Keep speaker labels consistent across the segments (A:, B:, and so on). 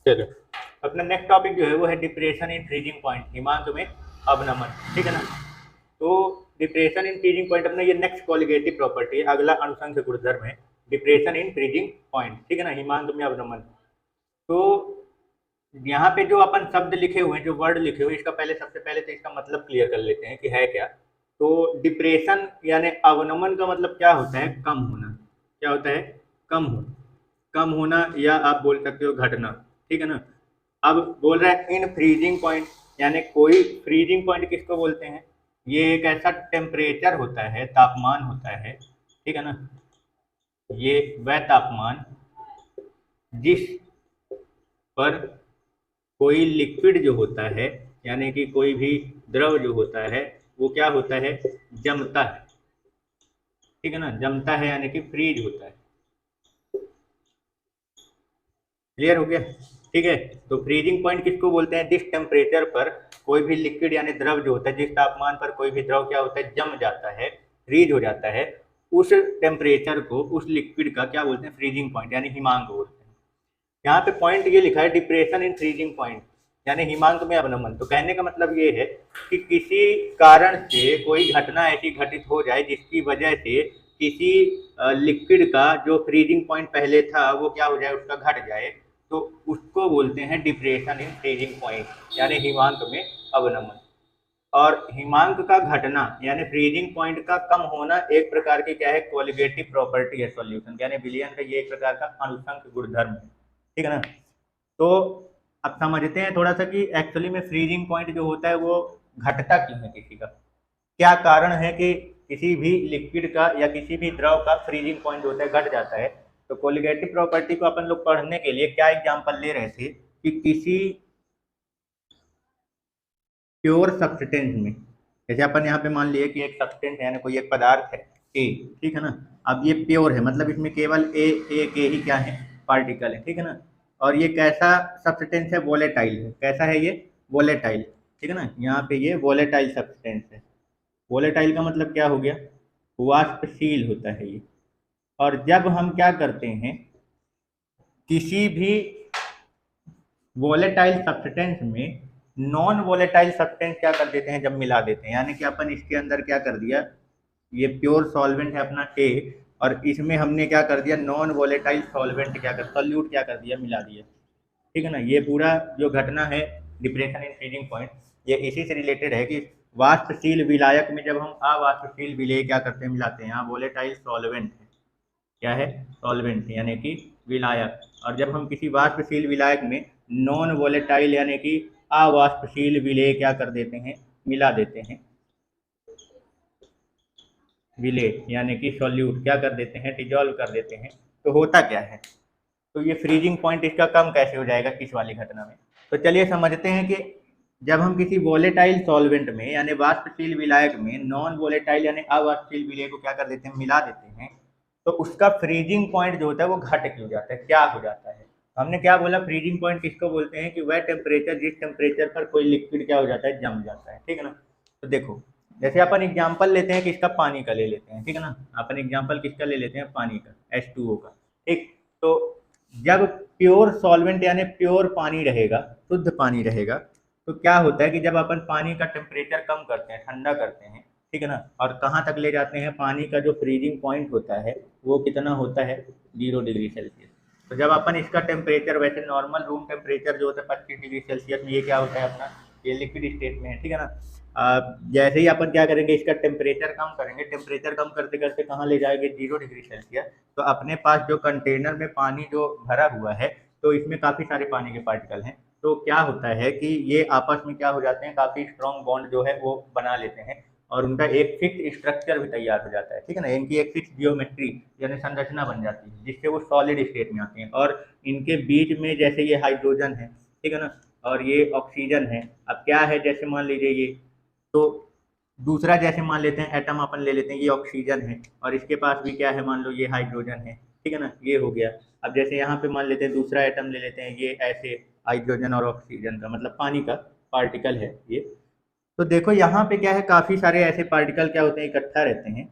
A: चलो, अपना next topic जो है वो है डिप्रेशन इन फ्रीजिंग पॉइंट, हिमांक में अवनमन। ठीक है ना। तो डिप्रेशन इन फ्रीजिंग पॉइंट अपना ये नेक्स्ट कॉलिगेटिव प्रॉपर्टी है, अगला अनुसंग गुणधर्म है डिप्रेशन इन फ्रीजिंग पॉइंट। ठीक है ना, हिमांक में अवनमन। तो यहाँ पे जो अपन शब्द लिखे हुए हैं, जो वर्ड लिखे हुए हैं, इसका पहले सबसे पहले तो इसका मतलब क्लियर कर लेते हैं कि है क्या। तो डिप्रेशन यानी अवनमन का मतलब क्या होता है? कम होना। क्या होता है? कम होना। कम होना, या आप बोल सकते हो घटना। ठीक है ना। अब बोल रहा है इन फ्रीजिंग पॉइंट, यानी कोई फ्रीजिंग पॉइंट किसको बोलते हैं? ये एक ऐसा टेम्परेचर होता है, तापमान होता है। ठीक है ना। ये वह तापमान जिस पर कोई लिक्विड जो होता है, यानी कि कोई भी द्रव जो होता है, वो क्या होता है? जमता है। ठीक है ना, जमता है यानी कि फ्रीज होता है। क्लियर हो गया? ठीक है। तो फ्रीजिंग पॉइंट किसको बोलते हैं? जिस टेम्परेचर पर कोई भी लिक्विड यानी द्रव जो होता है, जिस तापमान पर कोई भी द्रव क्या होता है? जम जाता है, फ्रीज हो जाता है। उस टेम्परेचर को, उस लिक्विड का क्या बोलते हैं? फ्रीजिंग पॉइंट यानी हिमांक बोलते हैं। यहाँ पे पॉइंट ये लिखा है डिप्रेशन इन फ्रीजिंग पॉइंट, यानी हिमांक में अवनमन। तो कहने का मतलब ये है कि किसी कारण से कोई घटना ऐसी घटित हो जाए जिसकी वजह से किसी लिक्विड का जो फ्रीजिंग पॉइंट पहले था वो क्या हो जाए? उसका घट जाए। तो उसको बोलते हैं डिप्रेशन इन फ्रीजिंग पॉइंट, यानी हिमांक में अवनमन। और हिमांक का घटना यानी फ्रीजिंग पॉइंट का कम होना एक प्रकार की क्या है? कोलिगेटिव प्रॉपर्टी है सॉल्यूशन, यानी विलयन का ये एक प्रकार का अनुषंग गुणधर्म है। ठीक है ना। तो अब समझते हैं थोड़ा सा कि एक्चुअली में फ्रीजिंग पॉइंट जो होता है वो घटता क्यों है किसी का, क्या कारण है कि किसी भी लिक्विड का या किसी भी द्रव का फ्रीजिंग पॉइंट होता है घट जाता है। तो कोलिगेटिव प्रॉपर्टी को अपन लोग पढ़ने के लिए क्या एग्जांपल ले रहे थे कि किसी प्योर सब्सटेंस में, जैसे अपन यहाँ पे मान लिए कि एक सब्सटेंस है, यानी कोई एक पदार्थ है ए। ठीक है ना। अब ये प्योर है, मतलब इसमें केवल ए के ही क्या है? पार्टिकल है। ठीक है ना। और ये कैसा सब्सटेंस है? वोलेटाइल है। कैसा है ये? वोलेटाइल। ठीक है ना। यहाँ पे ये वोलेटाइल सब्सटेंस है। वोलेटाइल का मतलब क्या हो गया? वाष्पशील होता है ये। और जब हम क्या करते हैं, किसी भी वोलेटाइल सब्सटेंस में नॉन वोलेटाइल सब्सटेंस क्या कर देते हैं? जब मिला देते हैं, यानी कि अपन इसके अंदर क्या कर दिया, ये प्योर सॉल्वेंट है अपना ए, और इसमें हमने क्या कर दिया? नॉन वोलेटाइल सॉल्वेंट क्या कर, सोल्यूट क्या कर दिया? मिला दिया। ठीक है ना। ये पूरा जो घटना है डिप्रेशन इन फ्रीजिंग पॉइंट, ये इसी से रिलेटेड है कि वाष्पशील विलायक में जब हम अवाष्पशील विलेय क्या करते हैं? मिलाते हैं। यहाँ वोलेटाइल सॉल्वेंट है, क्या है? सॉल्वेंट यानी कि विलायक। और जब हम किसी वाष्पशील विलायक में नॉन वोलेटाइल यानी कि अवाष्पशील विलेय क्या कर देते हैं? मिला देते हैं। विलेय यानी कि सॉल्यूट क्या कर देते हैं? डिजोल्व कर देते हैं। तो होता क्या है? तो ये फ्रीजिंग पॉइंट इसका कम कैसे हो जाएगा इस वाली घटना में? तो चलिए समझते हैं कि जब हम किसी वोलेटाइल सॉल्वेंट में यानी वाष्पशील विलायक में नॉन वोलेटाइल यानी अवाष्पशील विलेय को क्या कर देते हैं? मिला देते हैं। तो उसका फ्रीजिंग पॉइंट जो होता है वो घट क्यों जाता है? क्या हो जाता है? हमने क्या बोला? फ्रीजिंग पॉइंट किसको बोलते हैं? कि वह टेम्परेचर जिस टेम्परेचर पर कोई लिक्विड क्या हो जाता है? जम जाता है। ठीक है ना। तो देखो, जैसे अपन एग्जाम्पल लेते हैं किसका? पानी का ले लेते हैं। ठीक है ना। अपन एग्जाम्पल किसका ले लेते हैं? पानी का, H2O का। ठीक। तो जब प्योर सॉल्वेंट यानी प्योर पानी रहेगा, शुद्ध पानी रहेगा, तो क्या होता है कि जब अपन पानी का टेम्परेचर कम करते हैं, ठंडा करते हैं, ठीक है ना, और कहाँ तक ले जाते हैं? पानी का जो फ्रीजिंग पॉइंट होता है वो कितना होता है? 0 डिग्री सेल्सियस। तो जब अपन इसका टेम्परेचर, वैसे नॉर्मल रूम टेम्परेचर जो होता है 25 डिग्री सेल्सियस में, ये क्या होता है अपना? ये लिक्विड स्टेट में है। ठीक है ना। जैसे ही अपन क्या करेंगे, इसका टेम्परेचर कम करेंगे, टेम्परेचर कम करते करते कहाँ ले जाएंगे? 0 डिग्री सेल्सियस। तो अपने पास जो कंटेनर में पानी जो भरा हुआ है, तो इसमें काफ़ी सारे पानी के पार्टिकल हैं। तो क्या होता है कि ये आपस में क्या हो जाते हैं? काफ़ी स्ट्रॉन्ग बॉन्ड जो है वो बना लेते हैं, और उनका एक फिक्स स्ट्रक्चर भी तैयार हो जाता है। ठीक है ना। इनकी एक फिक्स जियोमेट्री यानी संरचना बन जाती है, जिससे वो सॉलिड स्टेट में आते हैं। और इनके बीच में जैसे ये हाइड्रोजन है, ठीक है ना, और ये ऑक्सीजन है। अब क्या है, जैसे मान लीजिए ये, तो दूसरा जैसे मान लेते हैं एटम अपन ले लेते हैं, ये ऑक्सीजन है, और इसके पास भी क्या है? मान लो ये हाइड्रोजन है। ठीक है ना। ये हो गया। अब जैसे यहाँ पे मान लेते हैं दूसरा एटम ले लेते हैं, ये ऐसे हाइड्रोजन और ऑक्सीजन का, मतलब पानी का पार्टिकल है ये। तो देखो यहाँ पे क्या है, काफ़ी सारे ऐसे पार्टिकल क्या होते हैं? इकट्ठा रहते हैं।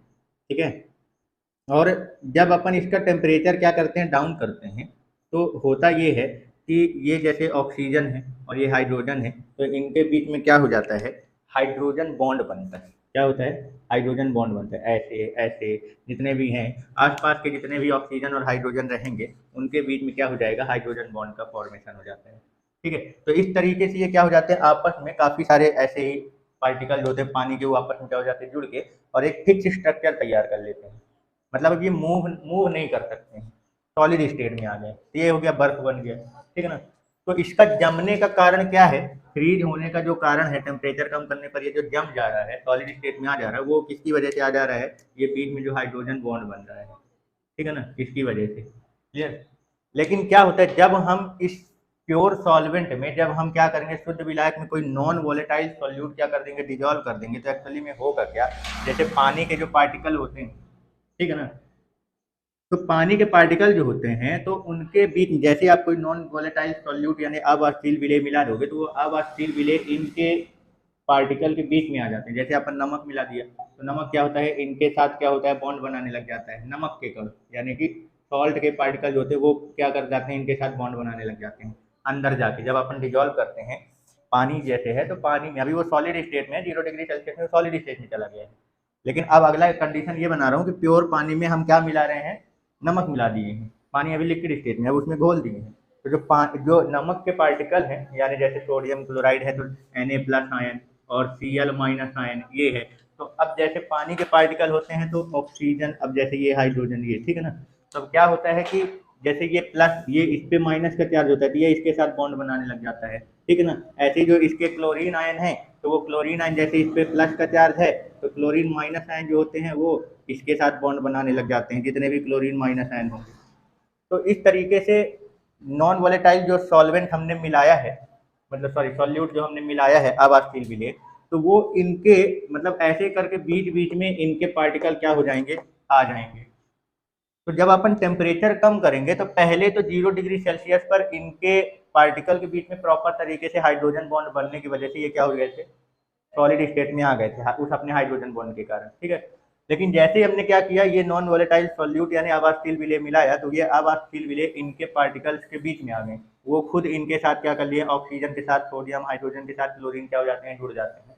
A: ठीक है। और जब अपन इसका टेम्परेचर क्या करते हैं? डाउन करते हैं, तो होता ये है कि ये जैसे ऑक्सीजन है और ये हाइड्रोजन है, तो इनके बीच में क्या हो जाता है, हाइड्रोजन बॉन्ड बनता है। क्या होता है, हाइड्रोजन बॉन्ड बनता है। ऐसे ऐसे जितने भी हैं आसपास के, जितने भी ऑक्सीजन और हाइड्रोजन रहेंगे, उनके बीच में क्या हो जाएगा, हाइड्रोजन बॉन्ड का फॉर्मेशन हो जाता है। ठीक है, तो इस तरीके से ये क्या हो जाते हैं, आपस में काफ़ी सारे ऐसे ही पार्टिकल जो होते हैं पानी के, वो आपस में क्या हो जाते हैं, जुड़ के और एक फिक्स स्ट्रक्चर तैयार कर लेते हैं। मतलब अब ये मूव मूव नहीं कर सकते हैं, सॉलिड स्टेट में आ गए। ये हो गया, बर्फ बन गया। ठीक है ना। तो इसका जमने का कारण क्या है, फ्रीज होने का जो कारण है, टेम्परेचर कम करने पर ये जो जम जा रहा है, सॉलिड स्टेट में आ जा रहा है, वो किसकी वजह से आ जा रहा है, ये बीच में जो हाइड्रोजन बॉन्ड बन रहा है। ठीक है ना, इसकी वजह से। क्लियर। लेकिन क्या होता है, जब हम इस प्योर सॉल्वेंट में, जब हम क्या करेंगे, शुद्ध विलायक में कोई नॉन वोलेटाइल सॉल्यूट क्या कर देंगे, डिजोल्व कर देंगे, तो एक्चुअली में होगा क्या, जैसे पानी के जो पार्टिकल होते हैं, ठीक है ना, तो पानी के पार्टिकल जो होते हैं, तो उनके बीच जैसे आप कोई नॉन वोलेटाइल सॉल्यूट यानी अवाष्टील विलेय मिला दोगे, तो वो अवाष्टील विलेय इनके पार्टिकल के बीच में आ जाते हैं। जैसे अपन नमक मिला दिया, तो नमक क्या होता है, इनके साथ क्या होता है, बॉन्ड बनाने लग जाता है, नमक के कण यानी कि सॉल्ट के पार्टिकल जो होते हैं, वो क्या कर जाते हैं, इनके साथ बॉन्ड बनाने लग जाते हैं अंदर जाके। जब अपन डिजोल्व करते हैं पानी जैसे है, तो पानी में अभी वो सॉलिड स्टेट में है, 0 डिग्री सेल्सियस में सॉलिड स्टेट में चला गया है। लेकिन अब अगला कंडीशन ये बना रहा हूँ कि प्योर पानी में हम क्या मिला रहे हैं, नमक मिला दिए हैं। पानी अभी लिक्विड स्टेट में है, उसमें घोल दिए हैं। तो जो नमक के पार्टिकल हैं, यानी जैसे सोडियम क्लोराइड है तो Na+ आयन और Cl- आयन ये है। तो अब जैसे पानी के पार्टिकल होते हैं तो ऑक्सीजन, अब जैसे ये हाइड्रोजन, ये ठीक है ना। तो अब क्या होता है कि जैसे ये प्लस, ये इस पे माइनस का चार्ज होता है, तो ये इसके साथ बॉन्ड बनाने लग जाता है। ठीक है ना। ऐसे ही जो इसके क्लोरीन आयन है, तो वो क्लोरीन आयन जैसे इस पे प्लस का चार्ज है, तो क्लोरीन माइनस आयन जो होते हैं वो इसके साथ बॉन्ड बनाने लग जाते हैं, जितने भी क्लोरीन माइनस आयन होंगे। तो इस तरीके से नॉन वोलेटाइल जो सॉल्वेंट हमने मिलाया है, मतलब सॉरी सॉल्यूट जो हमने मिलाया है अवाष्टील विलेय, तो वो इनके मतलब ऐसे करके बीच बीच में इनके पार्टिकल क्या हो जाएंगे, आ जाएंगे। तो जब अपन टेम्परेचर कम करेंगे, तो पहले तो 0 डिग्री सेल्सियस पर इनके पार्टिकल के बीच में प्रॉपर तरीके से हाइड्रोजन बॉन्ड बनने की वजह से ये क्या हो गए थे, सॉलिड स्टेट में आ गए थे उस अपने हाइड्रोजन बॉन्ड के कारण। ठीक है। लेकिन जैसे ही हमने क्या किया, ये नॉन वोलेटाइल सॉल्यूट यानी अवाष्टील विलेय मिलाया, तो ये अवाष्टील विलेय इनके पार्टिकल्स के बीच में आ गए। वो खुद इनके साथ क्या कर लिए, ऑक्सीजन के साथ सोडियम, हाइड्रोजन के साथ क्लोरीन क्या हो जाते हैं, जुड़ जाते हैं।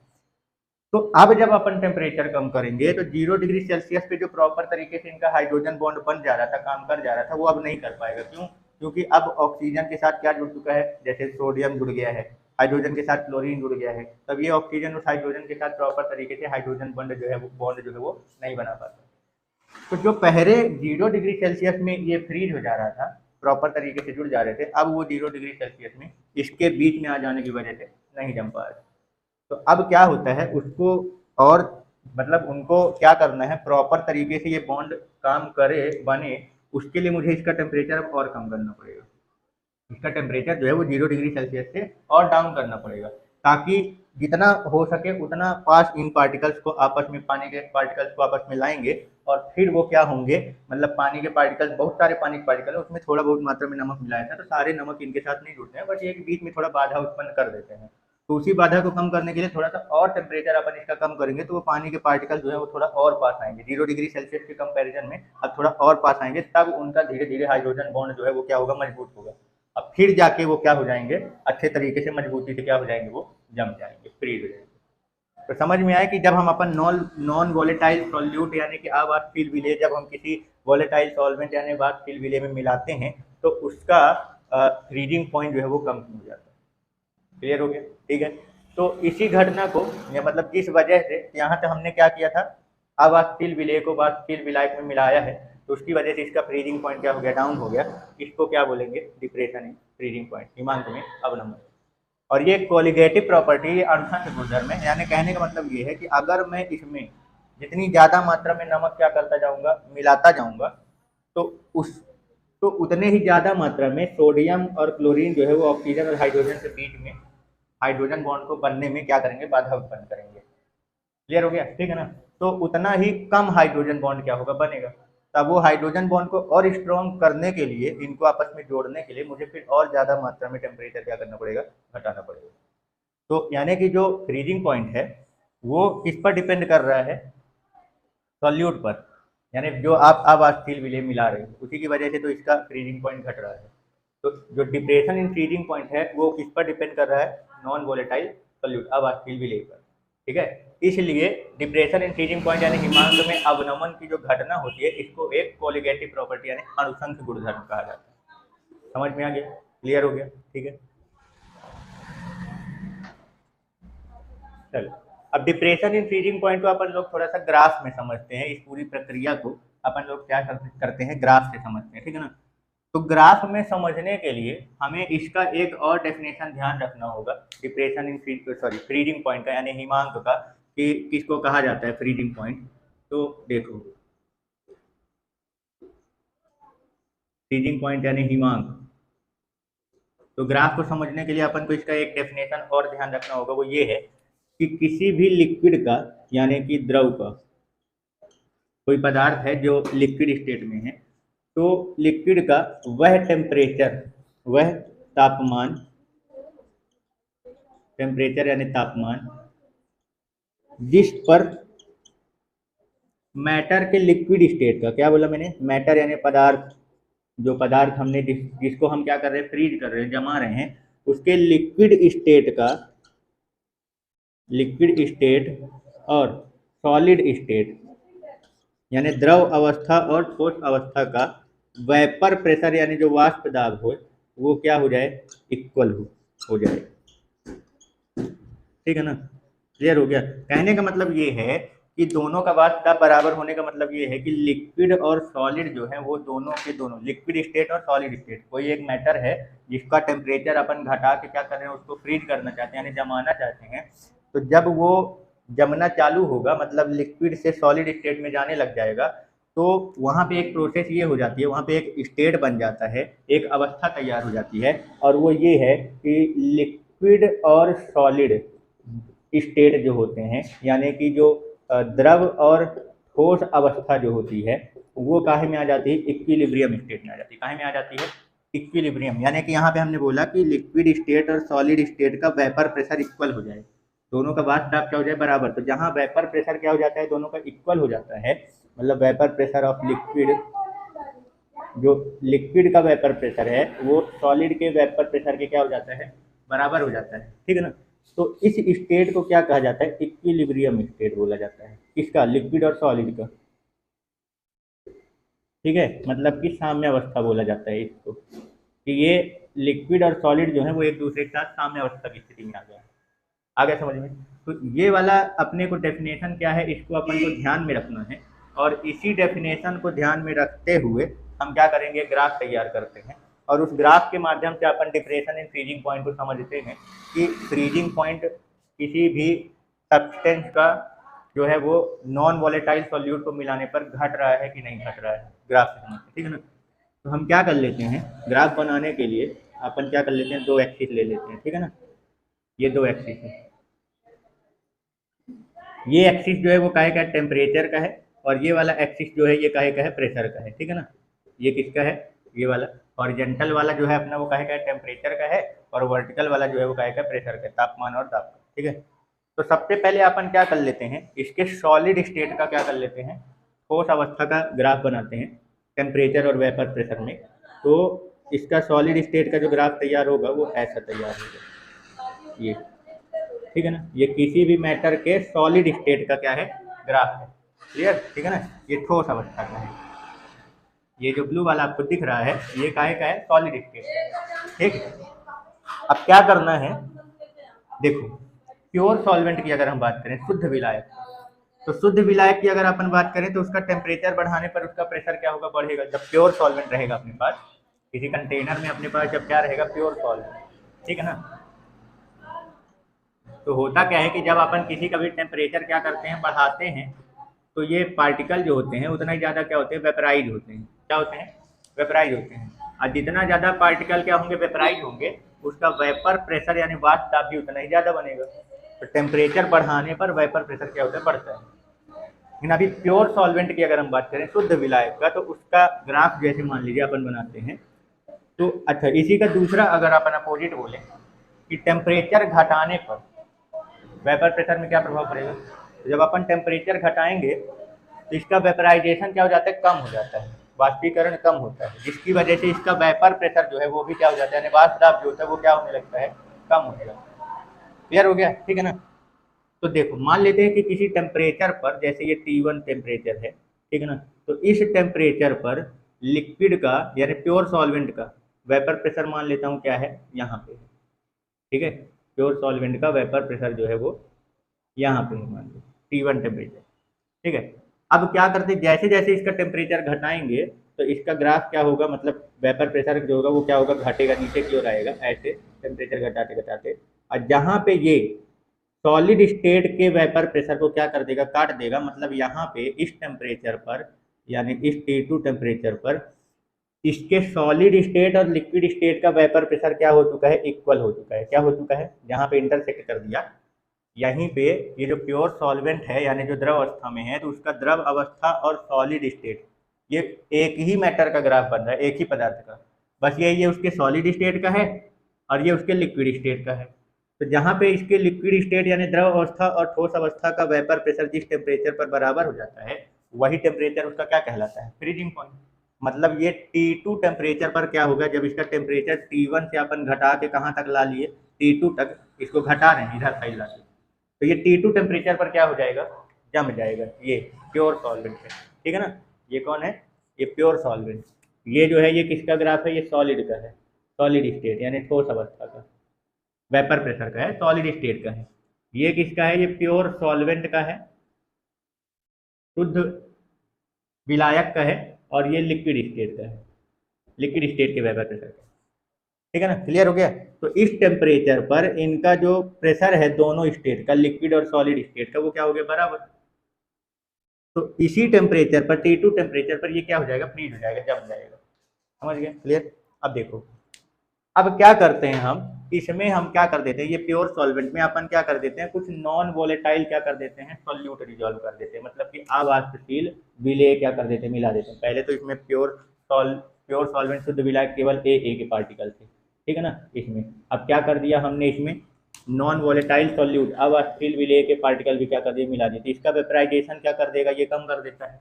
A: तो अब जब अपन टेम्परेचर कम करेंगे, तो 0 डिग्री सेल्सियस पे जो प्रॉपर तरीके से इनका हाइड्रोजन बॉन्ड बन जा रहा था, काम कर जा रहा था, वो अब नहीं कर पाएगा। क्यों? क्योंकि अब ऑक्सीजन के साथ क्या जुड़ चुका है, जैसे सोडियम जुड़ गया है, हाइड्रोजन के साथ क्लोरीन जुड़ गया है, तब ये ऑक्सीजन उस हाइड्रोजन के साथ प्रॉपर तरीके से हाइड्रोजन बॉन्ड जो है वो बॉन्ड जो है वो नहीं बना पाता। तो जो पहले 0 डिग्री सेल्सियस में ये फ्रीज हो जा रहा था, प्रॉपर तरीके से जुड़ जा रहे थे, अब वो 0 डिग्री सेल्सियस में इसके बीच में आ जाने की वजह से नहीं जम पा रहे। तो अब क्या होता है, उसको और मतलब उनको क्या करना है, प्रॉपर तरीके से ये बॉन्ड काम करे, बने, उसके लिए मुझे इसका टेम्परेचर अब और कम करना पड़ेगा। इसका टेम्परेचर जो है वो 0 डिग्री सेल्सियस से और डाउन करना पड़ेगा, ताकि जितना हो सके उतना पास इन पार्टिकल्स को आपस में, पानी के पार्टिकल्स को आपस में लाएंगे, और फिर वो क्या होंगे, मतलब पानी के पार्टिकल्स, बहुत सारे पानी के पार्टिकल है, उसमें थोड़ा बहुत मात्रा में नमक मिलाया था, तो सारे नमक इनके साथ नहीं जुड़ते हैं, बस ये बीच में थोड़ा बाधा उत्पन्न कर देते हैं। तो उसी बाधा को कम करने के लिए थोड़ा सा और टेम्परेचर अपन इसका कम करेंगे, तो वो पानी के पार्टिकल जो है वो थोड़ा और पास आएंगे, 0 डिग्री सेल्सियस के कंपेरिजन में अब थोड़ा और पास आएंगे, तब उनका धीरे धीरे हाइड्रोजन बॉन्ड जो है वो क्या होगा, मजबूत होगा। अब फिर जाके वो क्या हो जाएंगे, अच्छे तरीके से मजबूती से क्या हो जाएंगे, वो जम जाएंगे, फ्रीज हो जाएंगे। तो समझ में आया कि जब हम अपन नॉन नॉन वोलेटाइल सॉल्यूट यानी कि अवाष्पील विलेय, जब हम किसी वोलेटाइल सॉल्वेंट यानी वाष्पील विलेय में मिलाते हैं, तो उसका फ्रीजिंग पॉइंट जो है वो कम हो जाता है। क्लियर हो गया? ठीक है। तो इसी घटना को, या मतलब जिस वजह से यहाँ से हमने क्या किया था, अवाष्पील विलेय को वाष्पील विलायक में मिलाया है, तो उसकी वजह से इसका फ्रीजिंग पॉइंट क्या हो गया, डाउन हो गया। इसको क्या बोलेंगे, डिप्रेशन इन फ्रीजिंग पॉइंट, हिमांक में अवनमन। और ये कोलिगेटिव प्रॉपर्टी, ये अनुषंग गुणधर्म है, यानी कहने का मतलब ये है कि अगर मैं इसमें जितनी ज़्यादा मात्रा में नमक क्या करता जाऊंगा, मिलाता जाऊंगा, तो उस तो उतने ही ज़्यादा मात्रा में सोडियम और क्लोरीन जो है वो ऑक्सीजन और हाइड्रोजन के बीच में हाइड्रोजन बॉन्ड को बनने में क्या करेंगे, बाधा उत्पन्न करेंगे। क्लियर हो गया? ठीक है ना। तो उतना ही कम हाइड्रोजन बॉन्ड क्या होगा, बनेगा। तब वो हाइड्रोजन बॉन्ड को और स्ट्रॉन्ग करने के लिए, इनको आपस में जोड़ने के लिए मुझे फिर और ज़्यादा मात्रा में टेम्परेचर क्या करना पड़ेगा, घटाना पड़ेगा। तो यानी कि जो फ्रीजिंग पॉइंट है वो किस पर डिपेंड कर रहा है, सॉल्यूट पर, यानी जो आप अब स्टील विलेय मिला रहे हो उसी की वजह से तो इसका फ्रीजिंग पॉइंट घट रहा है। तो जो डिप्रेशन इन फ्रीजिंग पॉइंट है वो किस पर डिपेंड कर रहा है, नॉन वोलेटाइल सॉल्यूट अब स्टील भी लेकर, ठीक है। इसलिए डिप्रेशन इन फ्रीजिंग पॉइंट यानी हिमांक में अवनमन की जो घटना होती है इसको एक कोलिगेटिव प्रॉपर्टी यानी अनुषंग गुणधर्म कहा जाता है। समझ में आ गया, क्लियर हो गया, ठीक है। चलो अब डिप्रेशन इन फ्रीजिंग पॉइंट को अपन लोग थोड़ा सा ग्राफ में समझते हैं। इस पूरी प्रक्रिया को अपन लोग क्या करते हैं, ग्राफ से समझते हैं, ठीक है ना। तो ग्राफ में समझने के लिए हमें इसका एक और डेफिनेशन ध्यान रखना होगा डिप्रेशन इन फ्रीजिंग पॉइंट का यानी हिमांक का, कि किसको कहा जाता है फ्रीजिंग पॉइंट। तो देखो फ्रीजिंग पॉइंट यानी हिमांक, तो ग्राफ को समझने के लिए अपन को इसका एक डेफिनेशन और ध्यान रखना होगा, वो ये है कि किसी भी लिक्विड का यानी कि द्रव का, कोई पदार्थ है जो लिक्विड स्टेट में है, तो लिक्विड का वह टेम्परेचर, वह तापमान, टेम्परेचर यानी तापमान जिस पर मैटर के लिक्विड स्टेट का, क्या बोला मैंने, मैटर यानी पदार्थ, जो पदार्थ हमने जिसको हम क्या कर रहे हैं, फ्रीज कर रहे हैं, जमा रहे हैं, उसके लिक्विड स्टेट का, लिक्विड स्टेट और सॉलिड स्टेट यानी द्रव अवस्था और ठोस अवस्था का वेपर प्रेशर यानी जो वाष्प दाब हो वो क्या हो जाए, इक्वल हो जाए, ठीक है ना। क्लियर हो गया। कहने का मतलब ये है कि दोनों का वाष्प दाब बराबर होने का मतलब ये है कि लिक्विड और सॉलिड जो है वो दोनों के दोनों, लिक्विड स्टेट और सॉलिड स्टेट, कोई एक मैटर है जिसका टेम्परेचर अपन घटा के क्या कर रहे हैं, उसको फ्रीज करना चाहते हैं यानी जमाना चाहते हैं, तो जब वो जमना चालू होगा मतलब लिक्विड से सॉलिड स्टेट में जाने लग जाएगा, तो वहाँ पे एक प्रोसेस ये हो जाती है, वहाँ पे एक स्टेट बन जाता है, एक अवस्था तैयार हो जाती है, और वो ये है कि लिक्विड और सॉलिड स्टेट जो होते हैं यानी कि जो द्रव और ठोस अवस्था जो होती है वो काहे में आ जाती है, इक्विलिब्रियम स्टेट में आ जाती है। काहे में आ जाती है, इक्विलिब्रियम, यानी कि यहाँ पे हमने बोला कि लिक्विड स्टेट और सॉलिड स्टेट का वेपर प्रेशर इक्वल हो जाए, दोनों का वाष्प दाब क्या हो जाए, बराबर। तो जहाँ वेपर प्रेशर क्या हो जाता है, दोनों का इक्वल हो जाता है, मतलब वेपर प्रेशर ऑफ लिक्विड, जो लिक्विड का वेपर प्रेशर है वो सॉलिड के वेपर प्रेशर के क्या हो जाता है, बराबर हो जाता है, ठीक है ना। तो इस स्टेट को क्या कहा जाता है, इक्विलिब्रियम स्टेट बोला जाता है, किसका, लिक्विड और सॉलिड का, ठीक है। मतलब कि साम्य अवस्था बोला जाता है इसको, कि ये लिक्विड और सॉलिड जो है वो एक दूसरे के साथ साम्य अवस्था की स्थिति में आ गया समझ में। तो ये वाला अपने को डेफिनेशन क्या है, इसको अपन को ध्यान में रखना है, और इसी डेफिनेशन को ध्यान में रखते हुए हम क्या करेंगे, ग्राफ तैयार करते हैं, और उस ग्राफ के माध्यम से अपन डिप्रेशन इन फ्रीजिंग पॉइंट को समझते हैं कि फ्रीजिंग पॉइंट किसी भी सब्सटेंस का जो है वो नॉन वॉलेटाइल सॉल्यूट को मिलाने पर घट रहा है कि नहीं घट रहा है, ग्राफ से समझते हैं, ठीक है ना। तो हम क्या कर लेते हैं, ग्राफ बनाने के लिए अपन क्या कर लेते हैं, दो एक्सिस ले लेते हैं, ठीक है ना। ये दो एक्सिस है, ये एक्सिस जो है वो काहे का है, टेम्परेचर का है, और ये वाला एक्सिस जो है ये काहे का है, प्रेशर का है, ठीक है ना। ये किसका है, ये वाला हॉरिजॉन्टल वाला जो है अपना वो काहे का है, टेम्परेचर का है, और वर्टिकल वाला जो है वो काहे का, प्रेशर का, तापमान और दाब का, ठीक है। तो सबसे पहले अपन क्या कर लेते हैं, इसके सॉलिड स्टेट का क्या कर लेते हैं, ठोस अवस्था का ग्राफ बनाते हैं टेम्परेचर और वेपर प्रेशर में। तो इसका सॉलिड स्टेट का जो ग्राफ तैयार होगा वो ऐसा तैयार होगा, ये, ठीक है ना। ये किसी भी मैटर के सॉलिड स्टेट का क्या है, ग्राफ है, क्लियर, ठीक है ना। ये ठोस अवस्था का है, ये जो ब्लू वाला आपको दिख रहा है ये काहे का है, सॉलिड स्टेट, ठीक है। अब क्या करना है, देखो प्योर सॉल्वेंट की अगर हम बात करें, शुद्ध विलायक, तो शुद्ध विलायक की अगर अपन बात करें तो उसका टेम्परेचर बढ़ाने पर उसका प्रेशर क्या होगा, बढ़ेगा। जब प्योर सॉल्वेंट रहेगा अपने पास, किसी कंटेनर में अपने पास जब क्या रहेगा, प्योर सॉल्वेंट, ठीक है ना। तो होता क्या है कि जब अपन किसी का भी टेम्परेचर क्या करते हैं, बढ़ाते हैं, तो ये पार्टिकल जो होते हैं उतना ही ज़्यादा क्या होते हैं, वेपराइज होते हैं, क्या होते हैं, वेपराइज होते हैं। और जितना ज़्यादा पार्टिकल क्या होंगे, वेपराइज होंगे, उसका वेपर प्रेशर यानी वाष्प दाब भी उतना ही ज़्यादा बनेगा। तो टेम्परेचर बढ़ाने पर वेपर प्रेशर क्या होता है, बढ़ता है। लेकिन अभी प्योर सॉल्वेंट की अगर हम बात करें, शुद्ध विलायक का, तो उसका ग्राफ जैसे मान लीजिए अपन बनाते हैं, तो अच्छा इसी का दूसरा अगर अपन अपोजिट बोलें कि टेम्परेचर घटाने पर वेपर प्रेशर में क्या प्रभाव पड़ेगा, तो जब अपन टेम्परेचर घटाएंगे तो इसका वेपराइजेशन क्या हो जाता है, कम हो जाता है, वाष्पीकरण कम होता है, जिसकी वजह से इसका वेपर प्रेशर जो है वो भी क्या हो जाता है, यानी वाष्प दाब जो होता है वो क्या होने लगता है, कम होने लगता है। क्लियर हो गया, ठीक है ना। तो देखो मान लेते हैं कि किसी टेम्परेचर पर, जैसे ये T1 टेम्परेचर है, ठीक है ना, तो इस टेम्परेचर पर लिक्विड का यानी प्योर सॉल्वेंट का वेपर प्रेशर मान लेता हूँ क्या है, यहाँ पे है, ठीक है। प्योर सॉल्वेंट का वेपर प्रेशर जो है वो यहाँ पे है, मान लो T1 टेम्परेचर, ठीक है। अब क्या करते, जैसे जैसे इसका टेम्परेचर घटाएंगे तो इसका ग्राफ क्या होगा, मतलब वेपर प्रेशर जो होगा वो क्या होगा, घटेगा, नीचे की ओर आएगा, ऐसे टेम्परेचर घटाते घटाते, और जहाँ पे ये सॉलिड स्टेट के वेपर प्रेशर को क्या कर देगा, काट देगा, मतलब यहाँ पे इस टेम्परेचर पर यानी इस T2 टेम्परेचर पर इसके सॉलिड स्टेट और लिक्विड स्टेट का वेपर प्रेशर क्या हो चुका है, इक्वल हो चुका है। क्या हो चुका है, जहाँ पे इंटरसेक्ट कर दिया, यहीं पे ये जो प्योर सॉल्वेंट है यानी जो द्रव अवस्था में है, तो उसका द्रव अवस्था और सॉलिड स्टेट ये एक ही मैटर का ग्राफ बन रहा है, एक ही पदार्थ का, बस ये उसके सॉलिड स्टेट का है और ये उसके लिक्विड स्टेट का है। तो जहाँ पे इसके लिक्विड स्टेट यानी द्रव अवस्था और ठोस अवस्था का वेपर प्रेशर जिस टेम्परेचर पर बराबर हो जाता है, वही टेम्परेचर उसका क्या कहलाता है, फ्रीजिंग पॉइंट। मतलब ये T2 टेम्परेचर पर क्या होगा, जब इसका टेम्परेचर T1 से अपन घटा के कहाँ तक ला लिए, T2 तक, इसको घटा रहे हैं इधर साइड ला के, तो ये T2 टेम्परेचर पर क्या हो जाएगा, जम जाएगा, ये प्योर सॉल्वेंट है, ठीक है ना। ये कौन है, ये प्योर सॉल्वेंट। ये जो है ये किसका ग्राफ है, ये सॉलिड का है, सॉलिड स्टेट यानी ठोस अवस्था का, वेपर प्रेशर का है, सॉलिड स्टेट का है। ये किसका है, ये प्योर सॉल्वेंट का है, शुद्ध विलायक का है, और ये लिक्विड स्टेट का है, लिक्विड स्टेट के वेपर प्रेशर का, ठीक है ना। क्लियर हो गया। तो इस टेम्परेचर पर इनका जो प्रेशर है दोनों स्टेट का, लिक्विड और सॉलिड स्टेट का, वो क्या हो गया, बराबर। तो इसी टेम्परेचर पर T2 टेम्परेचर पर ये क्या हो जाएगा, फ्रीज हो जाएगा, जम जाएगा। समझ गए, क्लियर। अब देखो, अब क्या करते हैं हम, इसमें हम क्या कर देते हैं, ये प्योर सॉल्वेंट में अपन क्या कर देते हैं, कुछ नॉन वोलेटाइल क्या कर देते हैं, सॉल्यूट डिजोल्व कर देते हैं, मतलब कि अवाष्पशील विलेय क्या कर देते हैं, मिला देते हैं। पहले तो इसमें प्योर सॉल्वेंट शुद्ध विलायक केवल ए के पार्टिकल थे, ठीक है ना, इसमें। अब क्या कर दिया हमने, इसमें नॉन वोलेटाइल सॉल्यूट अवाष्पशील विलेय के पार्टिकल भी क्या कर दिए, मिला दिए। तो इसका वेपराइजेशन क्या कर देगा, ये कम कर देता है।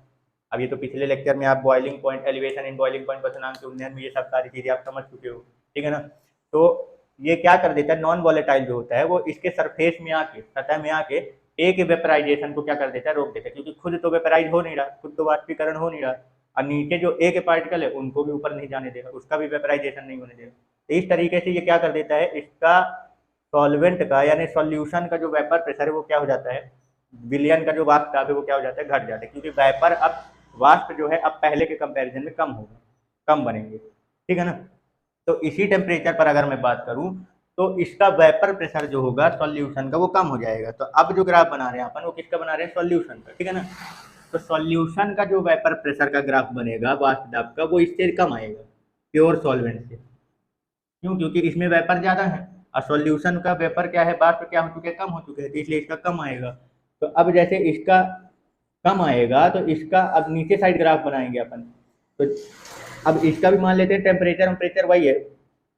A: अब ये तो पिछले लेक्चर में आप boiling point, elevation in boiling point, question के उन्नयन में ये सब सारी चीजें आप समझ चुके हो, ठीक है ना। तो ये क्या कर देता है, नॉन वॉलेटाइल जो होता है वो इसके सरफेस में आके, सतह में आके ए के वेपराइजेशन को क्या कर देता है, रोक देता है, क्योंकि खुद तो वेपराइज हो नहीं रहा, खुद तो वाष्पीकरण हो नहीं रहा, और नीचे जो ए के पार्टिकल है उनको भी ऊपर नहीं जाने देगा, उसका भी वेपराइजेशन नहीं होने देगा। तो इस तरीके से ये क्या कर देता है, इसका सॉल्वेंट का यानी सॉल्यूशन का जो वेपर प्रेशर है वो क्या हो जाता है, विलयन का जो वाष्प दाब है वो क्या हो जाता है, घट जाता है, क्योंकि वेपर अब वाष्प जो है अब पहले के कंपैरिजन में कम होगा, कम बनेंगे, ठीक है ना। तो इसी टेम्परेचर पर अगर मैं बात करूं तो इसका वेपर प्रेशर जो होगा सॉल्यूशन का वो कम हो जाएगा। तो अब जो ग्राफ बना रहे हैं अपन वो किसका बना रहे हैं, सॉल्यूशन का, ठीक है ना। तो सॉल्यूशन का जो वेपर प्रेशर का ग्राफ बनेगा वाष्प दाब का, वो इससे कम आएगा प्योर सॉल्वेंट से। क्यों, क्योंकि इसमें वेपर ज़्यादा है और सॉल्यूशन का वेपर क्या है, वाष्प क्या हो चुके हैं, कम हो चुके हैं, तो इसलिए इसका कम आएगा। तो अब जैसे इसका कम आएगा तो इसका अब नीचे साइड ग्राफ बनाएंगे अपन। तो अब इसका भी मान लेते हैं टेम्परेचर वही है,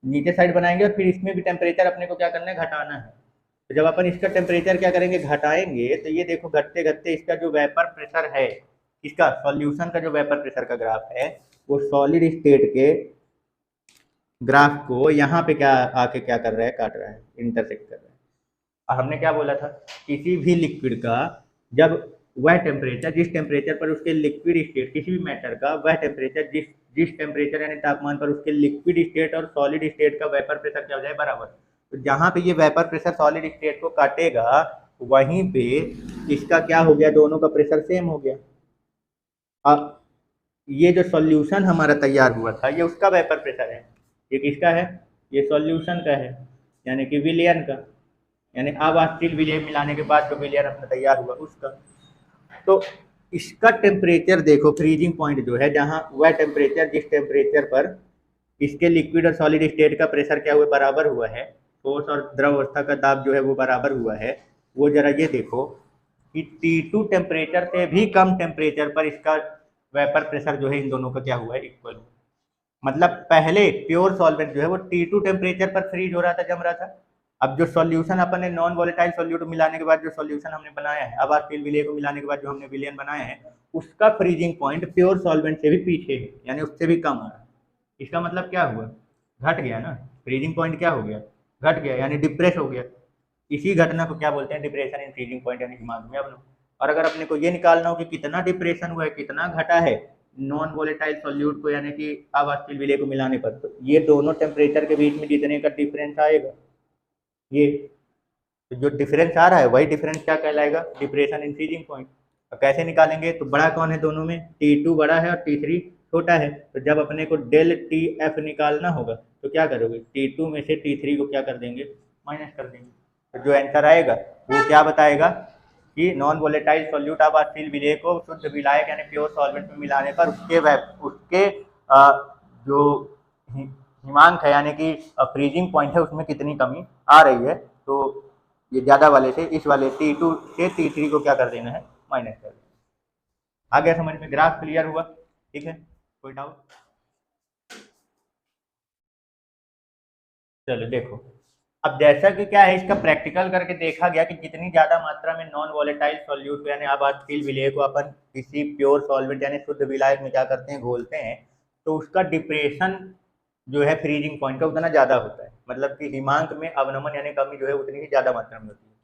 A: नीचे साइड बनाएंगे, और फिर इसमें भी टेम्परेचर अपने को क्या करना है, घटाना है। तो जब अपन इसका टेम्परेचर क्या करेंगे, घटाएंगे, तो ये देखो घटते घटते इसका जो वेपर प्रेशर है, इसका सॉल्यूशन का जो वेपर प्रेशर का ग्राफ है, वो सॉलिड स्टेट के ग्राफ को यहाँ पे क्या आके क्या कर रहा है, काट रहा है, इंटरसेक्ट कर रहा है। और हमने क्या बोला था, किसी भी लिक्विड का जब वह टेम्परेचर, जिस टेम्परेचर पर उसके लिक्विड स्टेट, किसी भी मैटर का वह टेम्परेचर जिस जिस टेम्परेचर यानी तापमान पर उसके लिक्विड स्टेट और सॉलिड स्टेट का वेपर प्रेशर क्या हो जाए, बराबर। तो जहाँ पे ये वेपर प्रेशर सॉलिड स्टेट को काटेगा वहीं पे इसका क्या हो गया, दोनों का प्रेशर सेम हो गया। अब ये जो सॉल्यूशन हमारा तैयार हुआ था ये उसका वेपर प्रेशर है, ये किसका है, ये सॉल्यूशन का है, यानी कि विलयन का, यानी अवाष्पशील विलय मिलाने के बाद जो विलयन अपना तैयार हुआ उसका। तो इसका टेम्परेचर देखो, फ्रीजिंग पॉइंट जो है, जहाँ वह टेम्परेचर जिस टेम्परेचर पर इसके लिक्विड और सॉलिड स्टेट का प्रेशर क्या हुआ, बराबर हुआ है, ठोस और द्रव अवस्था का दाब जो है वो बराबर हुआ है, वो जरा ये देखो कि T2 टेम्परेचर से भी कम टेम्परेचर पर इसका वेपर प्रेशर जो है इन दोनों का क्या हुआ है, इक्वल। मतलब पहले प्योर सॉल्वेंट जो है वो T2 टेम्परेचर पर फ्रीज हो रहा था, जम रहा था, अब जो सॉल्यूशन अपन ने नॉन वोलेटाइल सॉल्यूट मिलाने के बाद जो सॉल्यूशन हमने बनाया है, अब स्टील विलेय को मिलाने के बाद जो हमने विलेयन बनाया है, उसका फ्रीजिंग पॉइंट प्योर सॉल्वेंट से भी पीछे है, यानी उससे भी कम आ रहा है। इसका मतलब क्या हुआ, घट गया ना, फ्रीजिंग पॉइंट क्या हो गया, घट गया, यानी डिप्रेस हो गया। इसी घटना को क्या बोलते हैं, डिप्रेशन इन फ्रीजिंग पॉइंट, यानी हिमांक में अवनमन। और अगर अपने को ये निकालना हो कि कितना डिप्रेशन हुआ है, कितना घटा है नॉन वोलेटाइल सॉल्यूट को यानी कि अवास्टिल विलेय को मिलाने पर, तो ये दोनों टेम्परेचर के बीच में जितने का डिफरेंस आएगा, ये तो जो डिफरेंस आ रहा है वही डिफरेंस क्या कहलाएगा, डिप्रेशन इन फ्रीजिंग पॉइंट। और कैसे निकालेंगे, तो बड़ा कौन है दोनों में, T2 बड़ा है और T3 छोटा है, तो जब अपने को डेल टी एफ निकालना होगा तो क्या करोगे, T2 में से T3 को क्या कर देंगे, माइनस कर देंगे। तो जो आंसर आएगा वो क्या बताएगा कि non volatile solute of steel विलेय को शुद्ध विलायक यानी प्योर सॉल्वेंट में मिलाने पर उसके जो हिमांक है यानी कि फ्रीजिंग पॉइंट है उसमें कितनी कमी आ रही है। तो ये ज़्यादा वाले से इस वाले T2 से T3 को क्या कर देना है, माइनस कर देना। आ गया समझ में, ग्राफ क्लियर हुआ, ठीक है, कोई डाउट। चलो देखो, अब जैसा कि क्या है, इसका प्रैक्टिकल करके देखा गया कि जितनी ज़्यादा मात्रा में नॉन वोलेटाइल सॉल्यूट यानी अवास्टिल विलेय को अपन किसी प्योर सॉल्वेंट यानी शुद्ध विलायक में क्या करते हैं, घोलते हैं, तो उसका डिप्रेशन जो है फ्रीजिंग पॉइंट का उतना ज़्यादा होता है, मतलब कि हिमांक में अवनमन यानी कमी जो है उतनी ही ज़्यादा मात्रा में होती है।